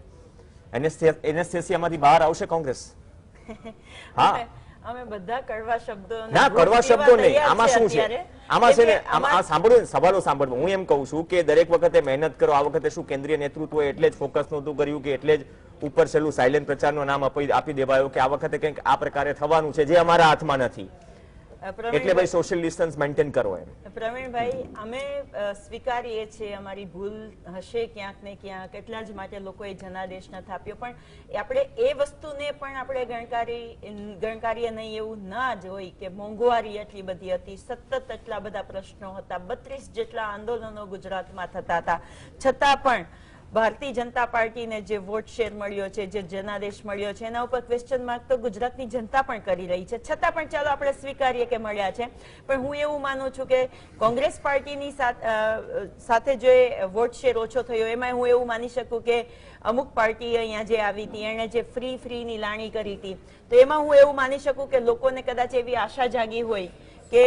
એનેસ્થેસિયામાંથી બહાર આવશે કોંગ્રેસ? હા, અમે બધા કડવા શબ્દો ના કડવા શબ્દો નહીં. આમાં શું છે, આમાં છે ને, આમાં સાંભળો, સવાલો સાંભળવો. હું એમ કહું છું કે દરેક વખતે મહેનત કરો. આ વખતે શું કેન્દ્રીય નેતૃત્વ એટલે જ ફોકસ નહોતું કર્યું કે એટલે જ ઉપર છેલ્લું સાયલેન્ટ પ્રચારનું નામ આપી દેવાયું કે આ વખતે કંઈક આ પ્રકારે થવાનું છે જે અમારા હાથમાં નથી, એટલે ભાઈ સોશિયલ ડિસ્ટન્સ મેન્ટેન કરો એમ. પ્રવીણભાઈ, અમે સ્વીકારીએ છીએ અમારી ભૂલ હશે ક્યાંક ને ક્યાંક, એટલા જ માટે લોકોએ જનાદેશ ન થાપ્યો. પણ આપણે એ વસ્તુને પણ આપણે ગણકારીએ નહીં એવું ના જ હોય કે મોંઘવારી એટલી બધી હતી, સતત એટલા બધા પ્રશ્નો હતા, 32 જેટલા આંદોલનો ગુજરાતમાં થતા હતા, છતાં પણ ભારતીય જનતા પાર્ટીને જે વોટ શેર મળ્યો છે, જે જનાદેશ મળ્યો છે, એના ઉપર ક્વેશ્ચન માર્ક તો ગુજરાતની જનતા પણ કરી રહી છે. છતાં પણ ચાલો આપણે સ્વીકારીએ કે મળ્યા છે. પણ હું એવું માનું છું કે કોંગ્રેસ પાર્ટીની સાથે જે વોટ શેર ઓછો થયો એમાં હું એવું માની શકું કે અમુક પાર્ટી અહીંયા જે આવી હતી એણે જે ફ્રીની લાણી કરી હતી, તો એમાં હું એવું માની શકું કે લોકોને કદાચ એવી આશા જાગી હોય કે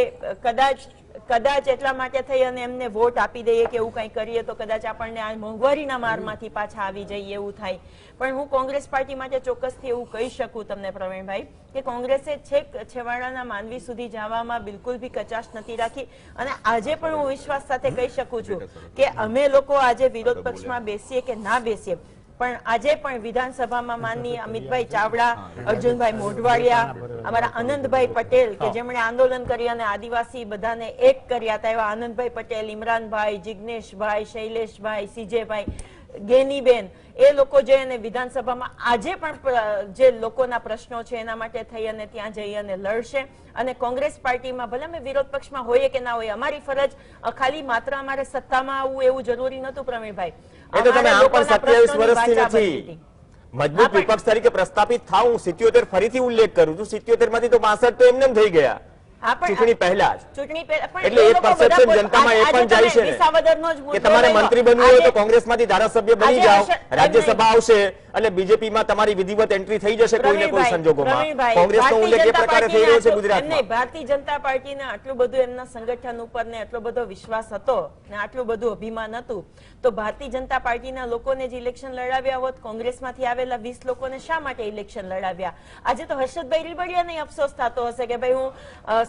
કદાચ એટલા માટે થઈ અને એમને વોટ આપી દઈએ કે એવું કંઈ કરીએ તો કદાચ આપણને આ મોંઘવારીના મારમાંથી પાછા આવી જઈએ એવું થાય. પણ હું કોંગ્રેસ પાર્ટી માટે ચોક્કસથી એવું કહી શકું તમને પ્રવીણભાઈ કે કોંગ્રેસે છેક છેવાડાના માનવી સુધી જવામાં બિલકુલ બી કચાશ નથી રાખી. અને આજે પણ હું વિશ્વાસ સાથે કહી શકું છું કે અમે લોકો આજે વિરોધ પક્ષમાં બેસીએ કે ના બેસીએ, પણ આજે પણ વિધાનસભામાં માનનીય અમિતભાઈ ચાવડા, અર્જુનભાઈ મોઢવાડિયા, અમારા આનંદભાઈ પટેલ કે જેમણે આંદોલન કરી અને આદિવાસી બધાને એક કર્યા હતા, એવા આનંદભાઈ પટેલ, ઇમરાનભાઈ, જિગ્નેશભાઈ, શૈલેષભાઈ, સીજેભાઈ, ગેનીબેન, એ લોકો જે અને વિધાનસભામાં આજે પણ જે લોકોના પ્રશ્નો છે એના માટે થઈ અને ત્યાં જઈ અને લડશે. અને કોંગ્રેસ પાર્ટીમાં ભલે અમે વિરોધ પક્ષમાં હોઈએ કે ના હોઈએ, અમારી ફરજ ખાલી માત્ર અમારે સત્તામાં આવવું એવું જરૂરી નતું પ્રવીણભાઈ. એ તો તમે આમ પણ 27 વર્ષથી નથી મજબૂત વિપક્ષ તરીકે પ્રસ્થાપિત થાવ. હું 77 ફરીથી ઉલ્લેખ કરું છું, 77 માંથી તો 62 તો એમને થઈ ગયા ચૂંટણી પહેલા જ. એટલે એક પરસેપ્શન જનતામાં એ પણ જાય છે ને કે તમારે મંત્રી બનવું હોય તો કોંગ્રેસમાંથી ધારાસભ્ય બની જાઓ, રાજ્યસભા આવશે અને બીજેપીમાં તમારી વિધિવત એન્ટ્રી થઈ જશે કોઈને કોઈ સંજોગોમાં. કોંગ્રેસનો ઉલ્લેખ એ પ્રકારે થઈ રહ્યો છે ગુજરાતમાં. ભારતીય જનતા પાર્ટીને આટલું બધું એમના સંગઠન ઉપર ને આટલો બધો વિશ્વાસ હતો ને આટલું બધું અભિમાન હતું, તો ભારતીય જનતા પાર્ટીના લોકોને જ ઇલેક્શન લડાવ્યા હોત, કોંગ્રેસમાંથી આવેલા 20 લોકોને શા માટે ઇલેક્શન લડાવ્યા? આજે તો હર્ષદભાઈ રીબડિયાને અફસોસ થતો હશે કે ભાઈ હું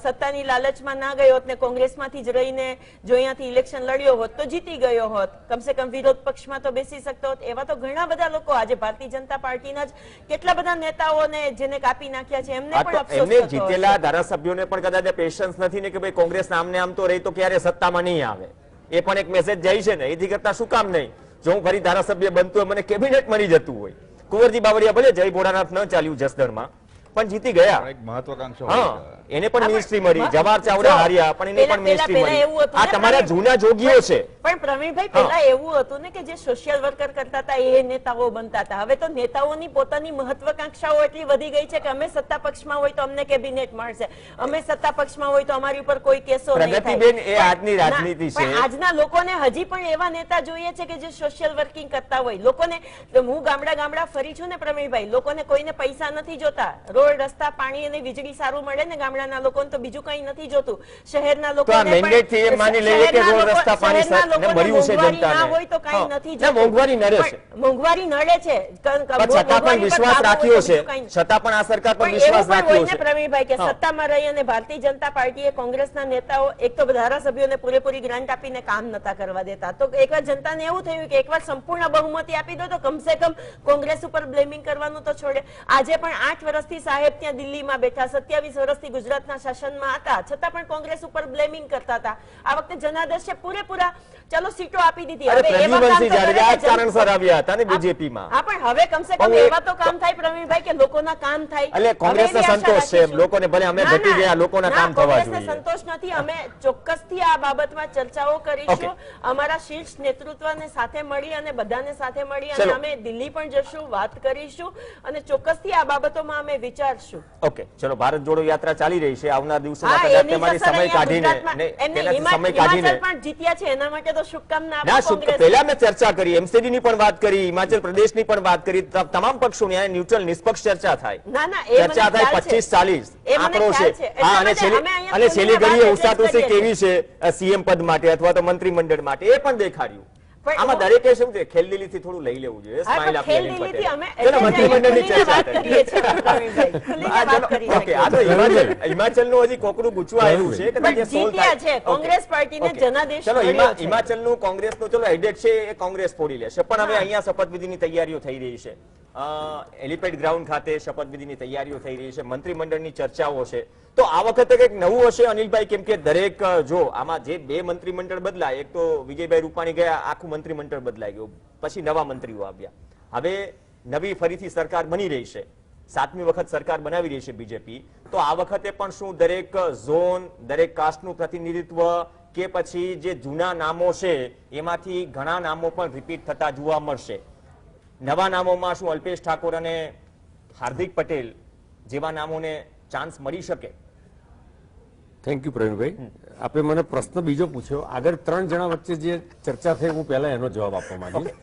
સત્તાની લાલચમાં ના ગયો હોત ને કોંગ્રેસમાંથી જ રહીને જો અહીંયાથી ઇલેક્શન લડ્યો હોત તો જીતી ગયો હોત, કમસે કમ વિરોધ પક્ષમાં તો બેસી શકતો હોત. એવા તો ઘણા બધા લોકો આજે ભારતીય જનતા પાર્ટીના જ કેટલા બધા નેતાઓને જેને કાપી નાખ્યા છે એમને પણ અફસોસ એમને થતો જીતેલા હશે. ધારાસભ્યોને પણ કદાચ પેશન્સ નથી ને કે ભાઈ કોંગ્રેસ નામને આમ તો રહી તો ક્યારે સત્તામાં નહીં આવે. એ પણ એક મેસેજ જાય છે ને, એથી કરતા શું કામ નહીં? જો હું ફરી ધારાસભ્ય બનતું હોય, મને કેબિનેટ મળી જતું હોય. કુંવરજી બાવળિયા ભલે જય ભોળાનાથ ન ચાલ્યું જસદણમાં પણ જીતી ગયા. એક મહત્વાકાંક્ષા હા, હોય. એને પણ મિનિસ્ટ્રી મળી. જવાહર ચાવડા હાર્યા પણ એને પણ મિનિસ્ટ્રી મળી. આ તમારા જૂના જોગીઓ છે. પણ પ્રવીણભાઈ, પહેલા એવું હતું ને કે જે સોશિયલ વર્કર કરતા હતા એ નેતાઓ બનતા હતા. હવે તો નેતાઓની પોતાની મહત્વાકાંક્ષાઓ એટલી વધી ગઈ છે કે અમે સત્તા પક્ષમાં હોય તો અમને કેબિનેટ મળશે, અમે સત્તા પક્ષમાં હોય તો અમારી ઉપર કોઈ કેસો નહીં થાય. પ્રગતિબેન, એ આજની રાજનીતિ છે. પણ આજના લોકોને હજી પણ એવા નેતા જોઈએ છે કે જે સોશિયલ વર્કિંગ કરતા હોય. લોકોને, હું ગામડા ફરી છું ને પ્રવીણભાઈ, લોકોને કોઈને પૈસા નથી જોતા. રોડ, રસ્તા, પાણી અને વીજળી સારું મળે ને ગામડાના લોકોને, તો બીજું કંઈ નથી જોતું. શહેરના લોકોને મેન્ડેટથી એમ માની લઈએ કે રોડ, રસ્તા, પાણી મળ્યું છે જનતાને. હોય તો કંઈ નથી ના, મોંઘવારી નડે છે. મોંઘવારી નડે છે, છતાં પણ વિશ્વાસ રાખ્યો છે. છતાં પણ આ સરકાર પર વિશ્વાસ રાખ્યો છે પ્રવીણભાઈ કે સત્તામાં રહી અને ભારતીય જનતા પાર્ટીએ કોંગ્રેસના નેતાઓ એક તો ધારાસભ્યોને પૂરેપૂરી ગ્રાન્ટ આપીને કામ નતા કરવા દેતા. તો એકવાર જનતાને એવું થયું કે એકવાર સંપૂર્ણ બહુમતી આપી દો તો કમસે કમ કોંગ્રેસ ઉપર બ્લેમિંગ કરવાનું તો છોડે. આજે પણ 8 વર્ષથી સાહેબ ત્યાં દિલ્હીમાં બેઠા, 27 વર્ષથી ગુજરાતના શાસનમાં હતા, છતાં પણ કોંગ્રેસ ઉપર બ્લેમિંગ કરતા હતા. આ વખતે જનાદેશે પૂરેપૂરા ચાલો સીટો આપી દીધી. હવે એવા કામ તો કરે કે કારણસર આવ્યા હતા ને બીજેપીમાં. હા, પણ પણ હવે કમસે કમ પણ એવા તો કામ થાય પ્રવીણભાઈ કે લોકોના કામ થાય. એટલે કોંગ્રેસને હવે એવી આશા સંતોષ છે, રાખીશું. લોકોને ભલે અમે ના, ઘટી ના, ગયા, લોકોના ના, કામ થવા કોંગ્રેસને જોઈએ. સંતોષ નથી. અમે ચોક્કસથી આ બાબતમાં ચર્ચાઓ કરીશું. Okay. અમારા શીર્ષ નેતૃત્વને સાથે મળી અને બધાને સાથે મળી અને ચલો. અમે દિલ્હી પણ જશું, વાત કરીશું અને ચોક્કસથી આ બાબતોમાં અમે વિચારશું. ઓકે, ચલો, ભારત જોડો યાત્રા ચાલી રહી છે. આવનાર દિવસોમાં હા, કદાચ એની તમારી અસર સમય અહીંયા કાઢીને ગુજરાતમાં- ને એમને તેનાથી સમય હિમાચલ કાઢીને પણ જીત્યા છે એના માટે તો શુભકામના ના, આપો કોંગ્રેસને. પહેલા મેં ચર્ચા કરી, એમસીડી ની પણ વાત કરી, હિમાચલ પ્રદેશની પણ વાત કરી, તમામ પક્ષોની આ ન્યુટ્રલ નિષ્પક્ષ ચર્ચા થાય. ના, ના, એ મને ચર્ચા થાય, ખ્યાલ છે. 25-40 એ મને આંકડો ખ્યાલ છે. છે. હા, એટલા અને માટે છેલ્લી અમે અહીંયા અને છેલ્લી ખુલ્લી ઘડીએ વાત ઉસાતુસી કરીએ કેવી છે સીએમ પદ માટે અથવા તો મંત્રીમંડળ માટે એ પણ દેખાડ્યું. પણ આમાં દરેકે શું છે, ખેલદિલીથી થોડું લઈ લેવું જોઈએ. હા, સ્માઈલ પણ આપી અનિલ ખેલદિલીથી પટેલ. અમે ચલો, એટલે જ મંત્રીમંડળની ખુલીને ચર્ચા વાત કરીએ છીએ, પ્રવીણભાઈ. ખુલીને હા, વાત ચલો, કરી ઓકે, આ તો શકીએ. હિમાચલનું હજી કોકડું ગુચવા આવ્યું છે. કદાચ પણ એ solve જીત્યા થાય. છે. કોંગ્રેસ પાર્ટીને ઓકે. જનાદેશ ચલો, મળ્યો છે. હિમાચલનું કોંગ્રેસનું ચલો હેડેક છે એ કોંગ્રેસ ફોડી લેશે, પણ હવે અહીંયા શપથવિધિની તૈયારીઓ થઈ રહી છે. એલિપેડ ગ્રાઉન્ડ ખાતે શપથવિધિની તૈયારીઓ થઈ રહી છે, મંત્રીમંડળની ચર્ચાઓ છે. તો આ વખતે કંઈક નવું હશે અનિલભાઈ, કેમ કે દરેક જો આમાં જે બે મંત્રીમંડળ બદલાય, એક તો વિજયભાઈ રૂપાણી ગયા, આખું મંત્રીમંડળ બદલાઈ ગયું, પછી નવા મંત્રીઓ આવ્યા, હવે નવી ફરીથી સરકાર બની રહી છે, 7મી વખત સરકાર બનાવી રહી છે બીજેપી. તો આ વખતે પણ શું દરેક ઝોન, દરેક કાસ્ટનું પ્રતિનિધિત્વ કે પછી જે જૂના નામો છે એમાંથી ઘણા નામો પણ રિપીટ થતા જોવા મળશે? નવા નામોમાં શું અલ્પેશ ઠાકોર અને હાર્દિક પટેલ જેવા નામોને ચાન્સ મળી શકે? Thank you Pravinbhai. આપે મને પ્રશ્ન બીજો પૂછ્યો. આગળ 3 જણા વચ્ચે જે ચર્ચા થઈ, હું પહેલા એનો જવાબ આપવા માંગીશ.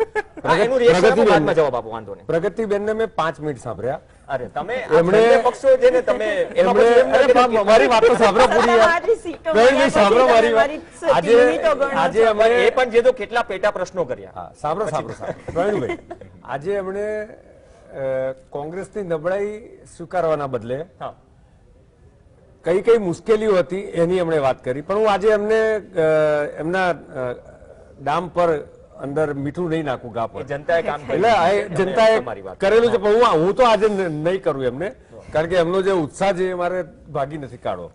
હા, એનું reaction આપો, બાદમાં જવાબ આપો, વાંધો નહીં. પ્રગતિબેનને મેં 5 મિનિટ સાંભળ્યા. અરે તમે એમણે- બંને પક્ષો છે ને, તમે એમાં એમણે પછી એમ ના અરે કહેતા બાપ, મારી વાત તો સાંભળો પૂરી યાર. તમારી સીટો પ્રવીણભાઈ, સાંભળો મારી વાત. તમારી આજે મિનિટો ગણો આજે છો. અમે એ પણ જે તો કેટલા પેટા પ્રશ્નો કર્યા. હા, સાંભળો પ્રવીણભાઈ, આજે એમણે કોંગ્રેસની નબળાઈ સ્વીકારવાના બદલે હા, કઈ કઈ મુશ્કેલીઓ હતી એની એમણે વાત કરી. પણ હું આજે એમને એમના ડામ પર અંદર મીઠું નહીં નાખું ગા પર. એ જનતાએ કામ કર્યું. એટલે આ જનતાએ તમારી વાત. કરેલું છે, પણ હું તો આજે નહીં કરું એમને, કારણ કે એમનો જે ઉત્સાહ છે એ મારે ભાગી નથી કાઢવો.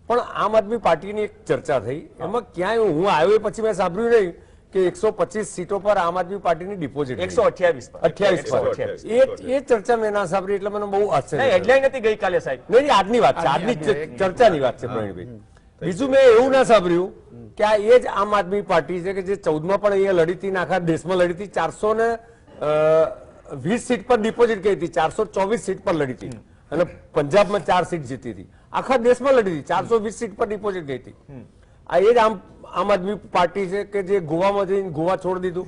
પણ આમ આદમી પાર્ટીની એક ચર્ચા થઈ, એમાં ક્યાંય હું આવ્યો એ પછી મેં સાંભળ્યું નહીં કે 125 સીટો પર આમ આદમી પાર્ટીની ડિપોઝિટ 128 પર. 28 પર. એ ચર્ચા મેં ના સાંભળી એટલે મને બહુ આશ્ચર્ય નહીં, થયું. હેડલાઇન હતી ગઈકાલે સાહેબ. નહીં, આજની વાત છે, આજની ચર્ચાની વાત છે પ્રવીણભાઈ. બીજું મેં એવું ના સાંભળ્યું કે આ એ જ આમ આદમી પાર્ટી છે કે જે 14માં પણ અહીંયા લડી હતી, આખા દેશમાં લડી હતી, 420 સીટ પર ડિપોઝિટ ગઈ હતી, 424 સીટ પર લડી હતી અને પંજાબમાં 4 સીટ જીતી હતી. આખા દેશમાં લડી હતી, 420 સીટ પર ડિપોઝિટ ગઈ હતી. આ એ જ આમ આદમી પાર્ટી છે કે જે ગોવામાં જઈને ગોવા છોડી દીધું,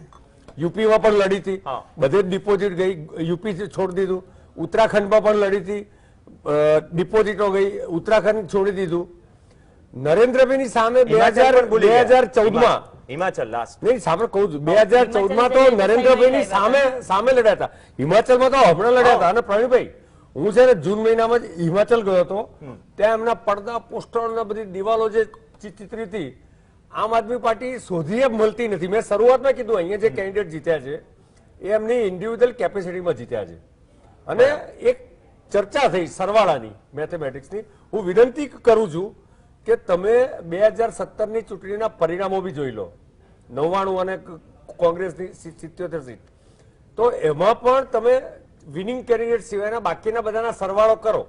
યુપીમાં પણ લડી હતી, બધે જ ડિપોઝિટ ગઈ, યુપી છોડી દીધું, ઉત્તરાખંડમાં પણ લડી હતી, ડિપોઝિટો ગઈ, ઉત્તરાખંડ છોડી દીધું. નરેન્દ્રભાઈની સામે હિમાચલ પણ ભૂલી ગયા. 2014માં હિમાચલ લાસ્ટ. નહીં, સાંભળ કહું છું, 2014માં તો નરેન્દ્રભાઈની સામે લડ્યા હતા. હિમાચલમાં તો હમણાં લડ્યા હતા. અને પ્રવીણભાઈ, હું છે ને જૂન મહિનામાં જ હિમાચલ ગયો હતો, ત્યાં એમના પડદા, પોસ્ટર, બધી દિવાલો જે ચિત્રી હતી, આમ આદમી પાર્ટી શોધીએ મળતી નથી. મેં શરૂઆતમાં કીધું અહીંયા જે કેન્ડિડેટ જીત્યા છે એ એમની ઇન્ડિવિડ્યુઅલ કેપેસિટીમાં જીત્યા છે. અને એક ચર્ચા થઈ સરવાળાની, મેથેમેટિક્સની. હું વિનંતી કરું છું કે તમે 2017ની ચૂંટણીના પરિણામો બી જોઈ લો. 99 અને કોંગ્રેસની 77 સીટ, તો એમાં પણ તમે વિનિંગ કેન્ડિડેટ સિવાયના બાકીના બધાના સરવાળો કરો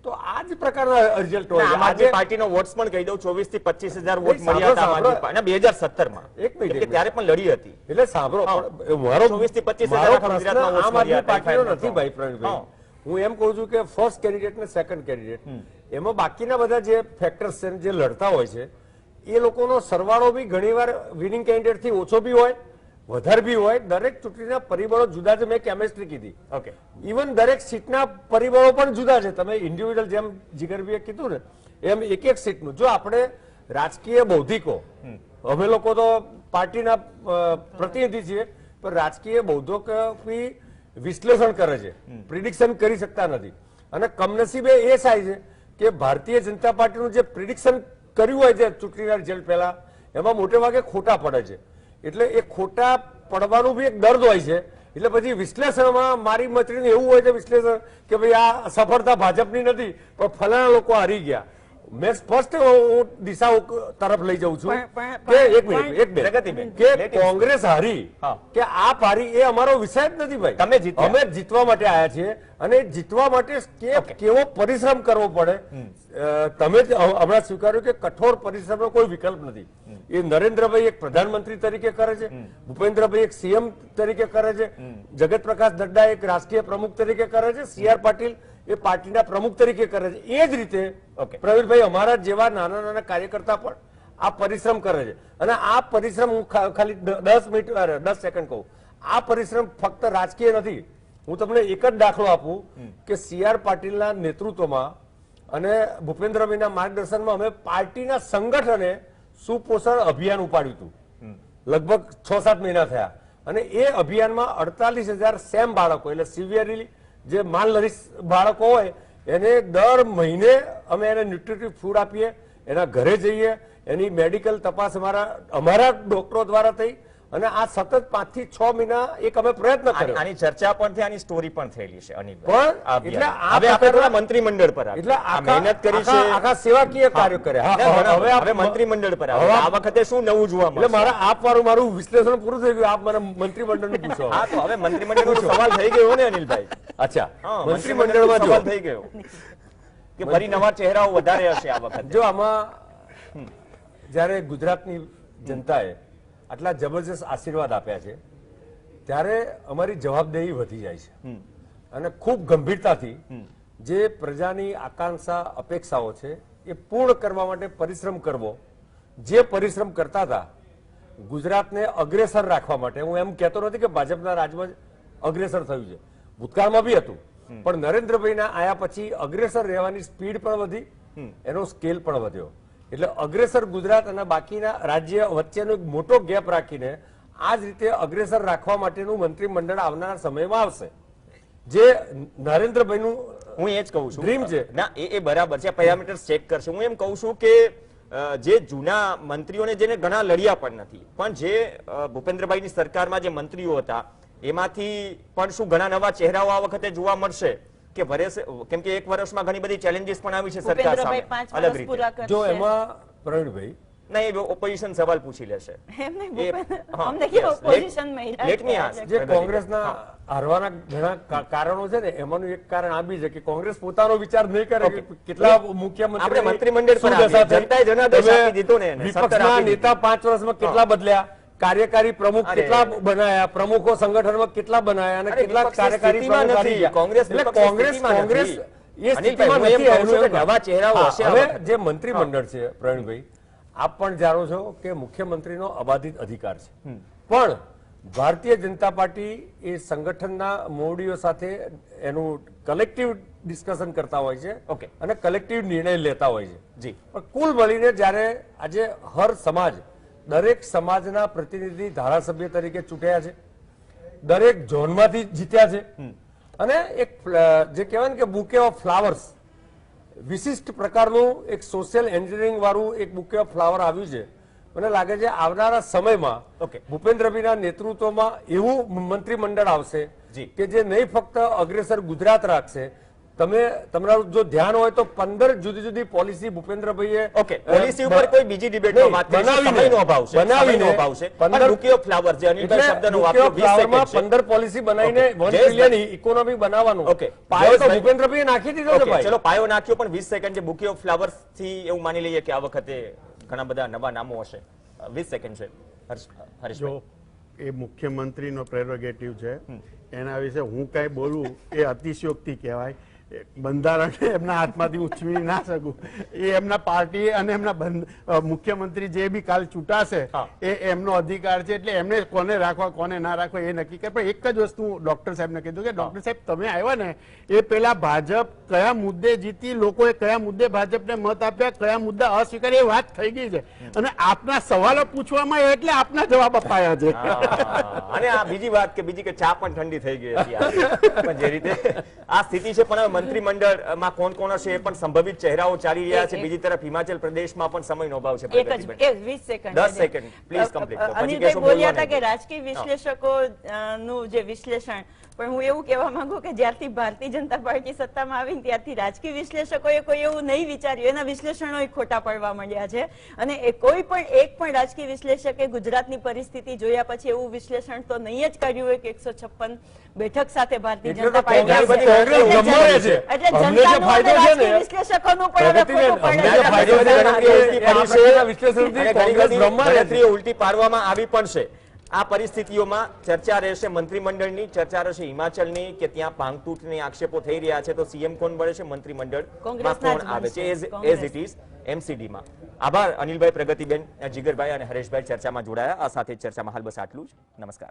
તો આ જ પ્રકારના રિઝલ્ટ હોય. આમ આદમી પાર્ટીનો વોટ્સ પણ કહી દઉં, 24 થી 25,000 વોટ મળ્યા હતા આમ આદમી પાર્ટી 2017માં. એક મિનિટ, એટલે ત્યારે પણ લડી હતી. એટલે સાંભળો, મારો 24 થી 25,000 મારો આખા પ્રશ્ન ગુજરાતમાં વોટ્સ આમ આદમી મળ્યા હતા, પાર્ટીનો FIR નથી ભાઈ પ્રવીણભાઈ. હું એમ કહું છું કે ફર્સ્ટ કેન્ડિડેટ ને સેકન્ડ કેન્ડિડેટ, એમાં બાકીના બધા જે ફેક્ટર્સ છે જે લડતા હોય છે એ લોકોનો સરવાળો બી ઘણીવાર વિનિંગ કેન્ડિડેટ થી ઓછો બી હોય, વધારે બી હોય. દરેક ચૂંટણીના પરિબળો જુદા છે. મેં કેમેસ્ટ્રી કીધી. ઓકે, ઇવન દરેક સીટના પરિબળો પણ જુદા છે. તમે ઇન્ડિવિડ્યુઅલ જેમ જીગરભાઈએ કીધું ને એમ એક એક સીટનું, જો આપણે રાજકીય બૌદ્ધિકો, અમે લોકો તો પાર્ટીના પ્રતિનિધિ છીએ, પણ રાજકીય બૌદ્ધિકો વિશ્લેષણ કરે છે, પ્રિડિક્શન કરી શકતા નથી. અને કમનસીબે એ થાય છે કે ભારતીય જનતા પાર્ટીનું જે પ્રિડિક્શન કર્યું હોય છે ચૂંટણીના રિઝલ્ટ પહેલા, એમાં મોટે ભાગે ખોટા પડે છે. એટલે એ ખોટા પડવાનું બી એક દર્દ હોય છે. એટલે પછી વિશ્લેષણમાં મારી મચડીને એવું હોય છે વિશ્લેષણ કે ભાઈ આ સફળતા ભાજપની નથી પણ ફલાણા લોકો હારી ગયા. મેં સ્પષ્ટ હું દિશા તરફ લઈ જાઉં છું કે એક મિનિટ પ્રગતિબેન, કે let him કોંગ્રેસ હારી હા. કે આપ હારી એ અમારો વિષય જ નથી ભાઈ. તમે જીત્યા. અમે જીતવા માટે આવ્યા છીએ અને જીતવા માટે કેવો પરિશ્રમ કરવો પડે તમે જ હમણાં સ્વીકાર્યું કે કઠોર પરિશ્રમનો કોઈ વિકલ્પ નથી. એ નરેન્દ્રભાઈ એક પ્રધાનમંત્રી તરીકે કરે છે, ભૂપેન્દ્રભાઈ એક સીએમ તરીકે કરે છે, જગત પ્રકાશ નડ્ડા એક રાષ્ટ્રીય પ્રમુખ તરીકે કરે છે, CR પાટીલ એ પાર્ટીના પ્રમુખ તરીકે કરે છે. એ જ રીતે પ્રવીણભાઈ અમારા જેવા નાના નાના કાર્યકર્તા પણ આ પરિશ્રમ કરે છે અને આ પરિશ્રમ હું ખાલી 10 સેકન્ડ કહું, આ પરિશ્રમ ફક્ત રાજકીય નથી. હું તમને એક જ દાખલો આપું કે CR પાટીલના નેતૃત્વમાં અને ભૂપેન્દ્રભાઈના માર્ગદર્શનમાં અમે પાર્ટીના સંગઠને સુપોષણ અભિયાન ઉપાડ્યું હતું. લગભગ 6-7 મહિના થયા અને એ અભિયાનમાં 48,000 સેમ બાળકો એટલે સિવિયરલી જે માલનરીશ બાળકો હોય એને દર મહિને અમે એને ન્યુટ્રિટિવ ફૂડ આપીએ, એના ઘરે જઈએ, એની મેડિકલ તપાસ અમારા ડોક્ટરો દ્વારા થઈ અને આ સતત 5 થી 6 મહિના એક અમે પ્રયત્ન કર્યો. આની ચર્ચા પણ થઈ, આની સ્ટોરી પણ થયેલી છે અનિલ. પણ એટલે હવે આપણે થોડા મંત્રીમંડળ પર એટલે આ મહેનત કરી છે, આખા સેવાકીય કાર્યો કર્યા. હવે મંત્રીમંડળ પર આ વખતે શું નવું જોવા મળે? એટલે મારું વિશ્લેષણ પૂરું થઈ ગયું. આપ મને મંત્રીમંડળનું પૂછો. હા, તો હવે મંત્રીમંડળનો સવાલ થઈ ગયો ને અનિલભાઈ. અચ્છા, મંત્રીમંડળમાં સવાલ થઈ ગયો કે ફરી નવા ચહેરાઓ વધારે હશે આ વખતે. જો આમાં જ્યારે ગુજરાતની જનતાએ આટલા જબરજસ્ત આશીર્વાદ આપ્યા છે ત્યારે અમારી જવાબદેહી વધી જાય છે અને ખૂબ ગંભીરતાથી જે પ્રજાની આકાંક્ષા અપેક્ષાઓ છે એ પૂર્ણ કરવા માટે પરિશ્રમ કરવો, જે પરિશ્રમ કરતા હતા ગુજરાતને અગ્રેસર રાખવા માટે. હું એમ કહેતો નથી કે ભાજપના રાજમાં અગ્રેસર થયું છે, ભૂતકાળમાં બી હતું, પણ નરેન્દ્રભાઈના આયા પછી અગ્રેસર રહેવાની સ્પીડ પણ વધી, એનો સ્કેલ પણ વધ્યો. એટલે અગ્રેસર ગુજરાત અને બાકીના રાજ્ય વચ્ચેનો એક મોટો ગેપ રાખીને આ જ રીતે અગ્રેસર રાખવા માટેનું મંત્રીમંડળ આવનારા સમયમાં આવશે. જે નરેન્દ્રભાઈનું હું એ જ કહું છું ડ્રીમ છે. ના, એ બરાબર છે, પેરામીટર્સ ચેક કરશે. હું એમ કહું છું કે જે જૂના મંત્રીઓને જેને ઘણા લડ્યા પણ નથી, પણ જે ભૂપેન્દ્રભાઈની સરકારમાં જે મંત્રીઓ હતા એમાંથી પણ શું ઘણા નવા ચહેરાઓ આ વખતે જોવા મળશે કે કેમ કે 1 વર્ષમાં ઘણી બધી ચેલેન્જીસ પણ આવી છે સરકાર સામે અલગ રીતે. જો એમાં પ્રવીણભાઈ ના, એ ઓપોઝિશન સવાલ પૂછી લેશે. જે કોંગ્રેસના હારવાના ઘણા કારણો છે ને એમાંનું એક કારણ આ બી છે કે કોંગ્રેસ પોતાનો વિચાર નહીં કરે કે કેટલા મુખ્યમંત્રી આપણે મંત્રીમંડળ પર આવીએ. જનતાએ જનાદેશ આપી દીધો ને એને. વિપક્ષના નેતા 5 વર્ષમાં કેટલા બદલ્યા, કાર્યકારી પ્રમુખ કેટલા બનાયા, પ્રમુખો સંગઠનમાં કેટલા બનાયા અને કેટલા કાર્યકારી પ્રમુખ આવી ગયા. કોંગ્રેસ એ સ્થિતિમાં નથી. નવા ચહેરાઓ હશે. હવે જે મંત્રીમંડળ છે પ્રવીણભાઈ, આપ પણ જાણો છો કે મુખ્યમંત્રીનો અબાધિત અધિકાર છે, પણ ભારતીય જનતા પાર્ટી એ સંગઠનના મોવડીઓ સાથે એનું કલેક્ટિવ ડિસ્કશન કરતા હોય છે અને કલેક્ટિવ નિર્ણય લેતા હોય છે. જી, પણ કુલ મળીને જ્યારે આજે હર સમાજ, દરેક સમાજના પ્રતિનિધિ ધારાસભ્ય તરીકે ચૂંટ્યા છે, દરેક ઝોનમાંથી જીત્યા છે અને એક જે કહેવાય ને કે બુકે ઓફ ફ્લાવર્સ, વિશિષ્ટ પ્રકારનું એક સોશિયલ એન્જિનિયરિંગ વાળું એક બુકે ઓફ ફ્લાવર આવ્યું છે. મને લાગે છે આવનારા સમયમાં ભૂપેન્દ્રભાઈના નેતૃત્વમાં એવું મંત્રીમંડળ આવશે કે જે નહીં ફક્ત અગ્રેસર ગુજરાત રાખશે. તમારું જો ધ્યાન હોય તો 15 જુદી જુદી પોલિસી ભૂપેન્દ્રભાઈએ પોલિસી ઉપર કોઈ બીજી ડિબેટમાં વાત કરીશું. સમયનો અભાવ છે, સમયનો અભાવ છે. પણ બુકે ઓફ ફ્લાવર જે અનિલભાઈ શબ્દનો વાપર્યો 20 સેકન્ડ છે. 15 પોલિસી બનાવીને 1 ટ્રિલિયન ઇકોનોમી બનાવવાનું પાયો તો ભૂપેન્દ્રભાઈએ નાખી દીધો છે ભાઈ. ચલો, પાયો નાખ્યો, પણ 20 સેકન્ડ જે બુકે ઓફ ફ્લાવર્સ થી એવું માની લઈએ કે આ વખતે ઘણા બધા નવા નામો હશે. 20 સેકન્ડ છે હરીશભાઈ. જો એ મુખ્યમંત્રીનો પ્રેરોગેટિવ છે, એના વિશે હું કઈ બોલું એ અતિશયોક્તિ કહેવાય. બંધારણ એમના હાથમાંથી ઉછમી ના શકું. એ એમના પાર્ટી અને એમના મુખ્યમંત્રી જે બી કાલ ચૂંટાશે એ એમનો અધિકાર છે, એટલે એમને કોને રાખવા કોને ના રાખવા એ નક્કી કરે. પણ એક જ વસ્તુ ડોક્ટર સાહેબને કીધું કે ડોક્ટર સાહેબ તમે આવ્યા ને એ પેલા ભાજપ કયા મુદ્દે જીતી, લોકોએ કયા મુદ્દે ભાજપને મત આપ્યા, કયા મુદ્દા અસ્વીકાર, એ વાત થઈ ગઈ છે અને આપના સવાલો પૂછવામાં આવ્યા એટલે આપના જવાબ અપાયા છે. અને આ બીજી વાત કે ચા પણ ઠંડી થઈ ગઈ હતી. પણ જે રીતે આ સ્થિતિ છે, પણ મંત્રીમંડળમાં કોણ કોણ હશે એ પણ સંભવિત ચહેરાઓ ચાલી રહ્યા છે. બીજી તરફ હિમાચલ પ્રદેશમાં પણ સમયનો અભાવ છે. એક જ પ્રગતિબેન. 20 સેકન્ડ 10 સેકન્ડ પ્લીઝ કમ્પ્લીટ કરો. પછી અનિલભાઈ કહેશો બોલ્યા બોલવા હતા કે નહીં. રાજકીય વિશ્લેષકો નું જે વિશ્લેષણ, પણ હું એવું કહેવા માંગુ કે જ્યારથી ભારતીય જનતા પાર્ટી સત્તામાં આવી ને ત્યારથી રાજકીય વિશ્લેષકોએ કોઈ એવું નહીં વિચાર્યું, એના વિશ્લેષણો ખોટા પડવા માંડ્યા છે. અને કોઈ પણ એક પણ રાજકીય વિશ્લેષકે ગુજરાતની પરિસ્થિતિ જોયા પછી એવું વિશ્લેષણ તો નહીં જ કર્યું હોય કે 156 બેઠક સાથે ભારતીય એટલે જનતા તો પાર્ટી કોંગ્રેસ આવશે. બધી ગમાવે છે. એટલે અમને જે જનતાનું ફાયદો અને છે ને, રાજકીય વિશ્લેષકોનું પણ હવે પ્રગતિબેન, ખોટું અમને પડે જે છે. ફાયદો છે ને, ગણતરીઓ ઉલટી એ પડી આપણા છે. વિશ્લેષણથી અને ઘણી કોંગ્રેસ બધી બ્રહ્માને છે. ગણતરીઓ ઉલટી પાડવામાં આવી પણ છે. આ પરિસ્થિતિઓમાં ચર્ચા રહેશે મંત્રીમંડળની, ચર્ચા રહેશે હિમાચલની, કે ત્યાં પાંગતૂટની આક્ષેપો થઈ રહ્યા છે તો સીએમ કોણ બને છે, મંત્રીમંડળમાં કોંગ્રેસના જ કોણ આવે છે બનશે. એઝ ઇટ ઇઝ એમસીડીમાં. આભાર અનિલભાઈ, પ્રગતિબેન, જીગરભાઈ અને હરેશભાઈ ચર્ચામાં જોડાયા. આ સાથે ચર્ચામાં હાલ બસ આટલું જ. નમસ્કાર.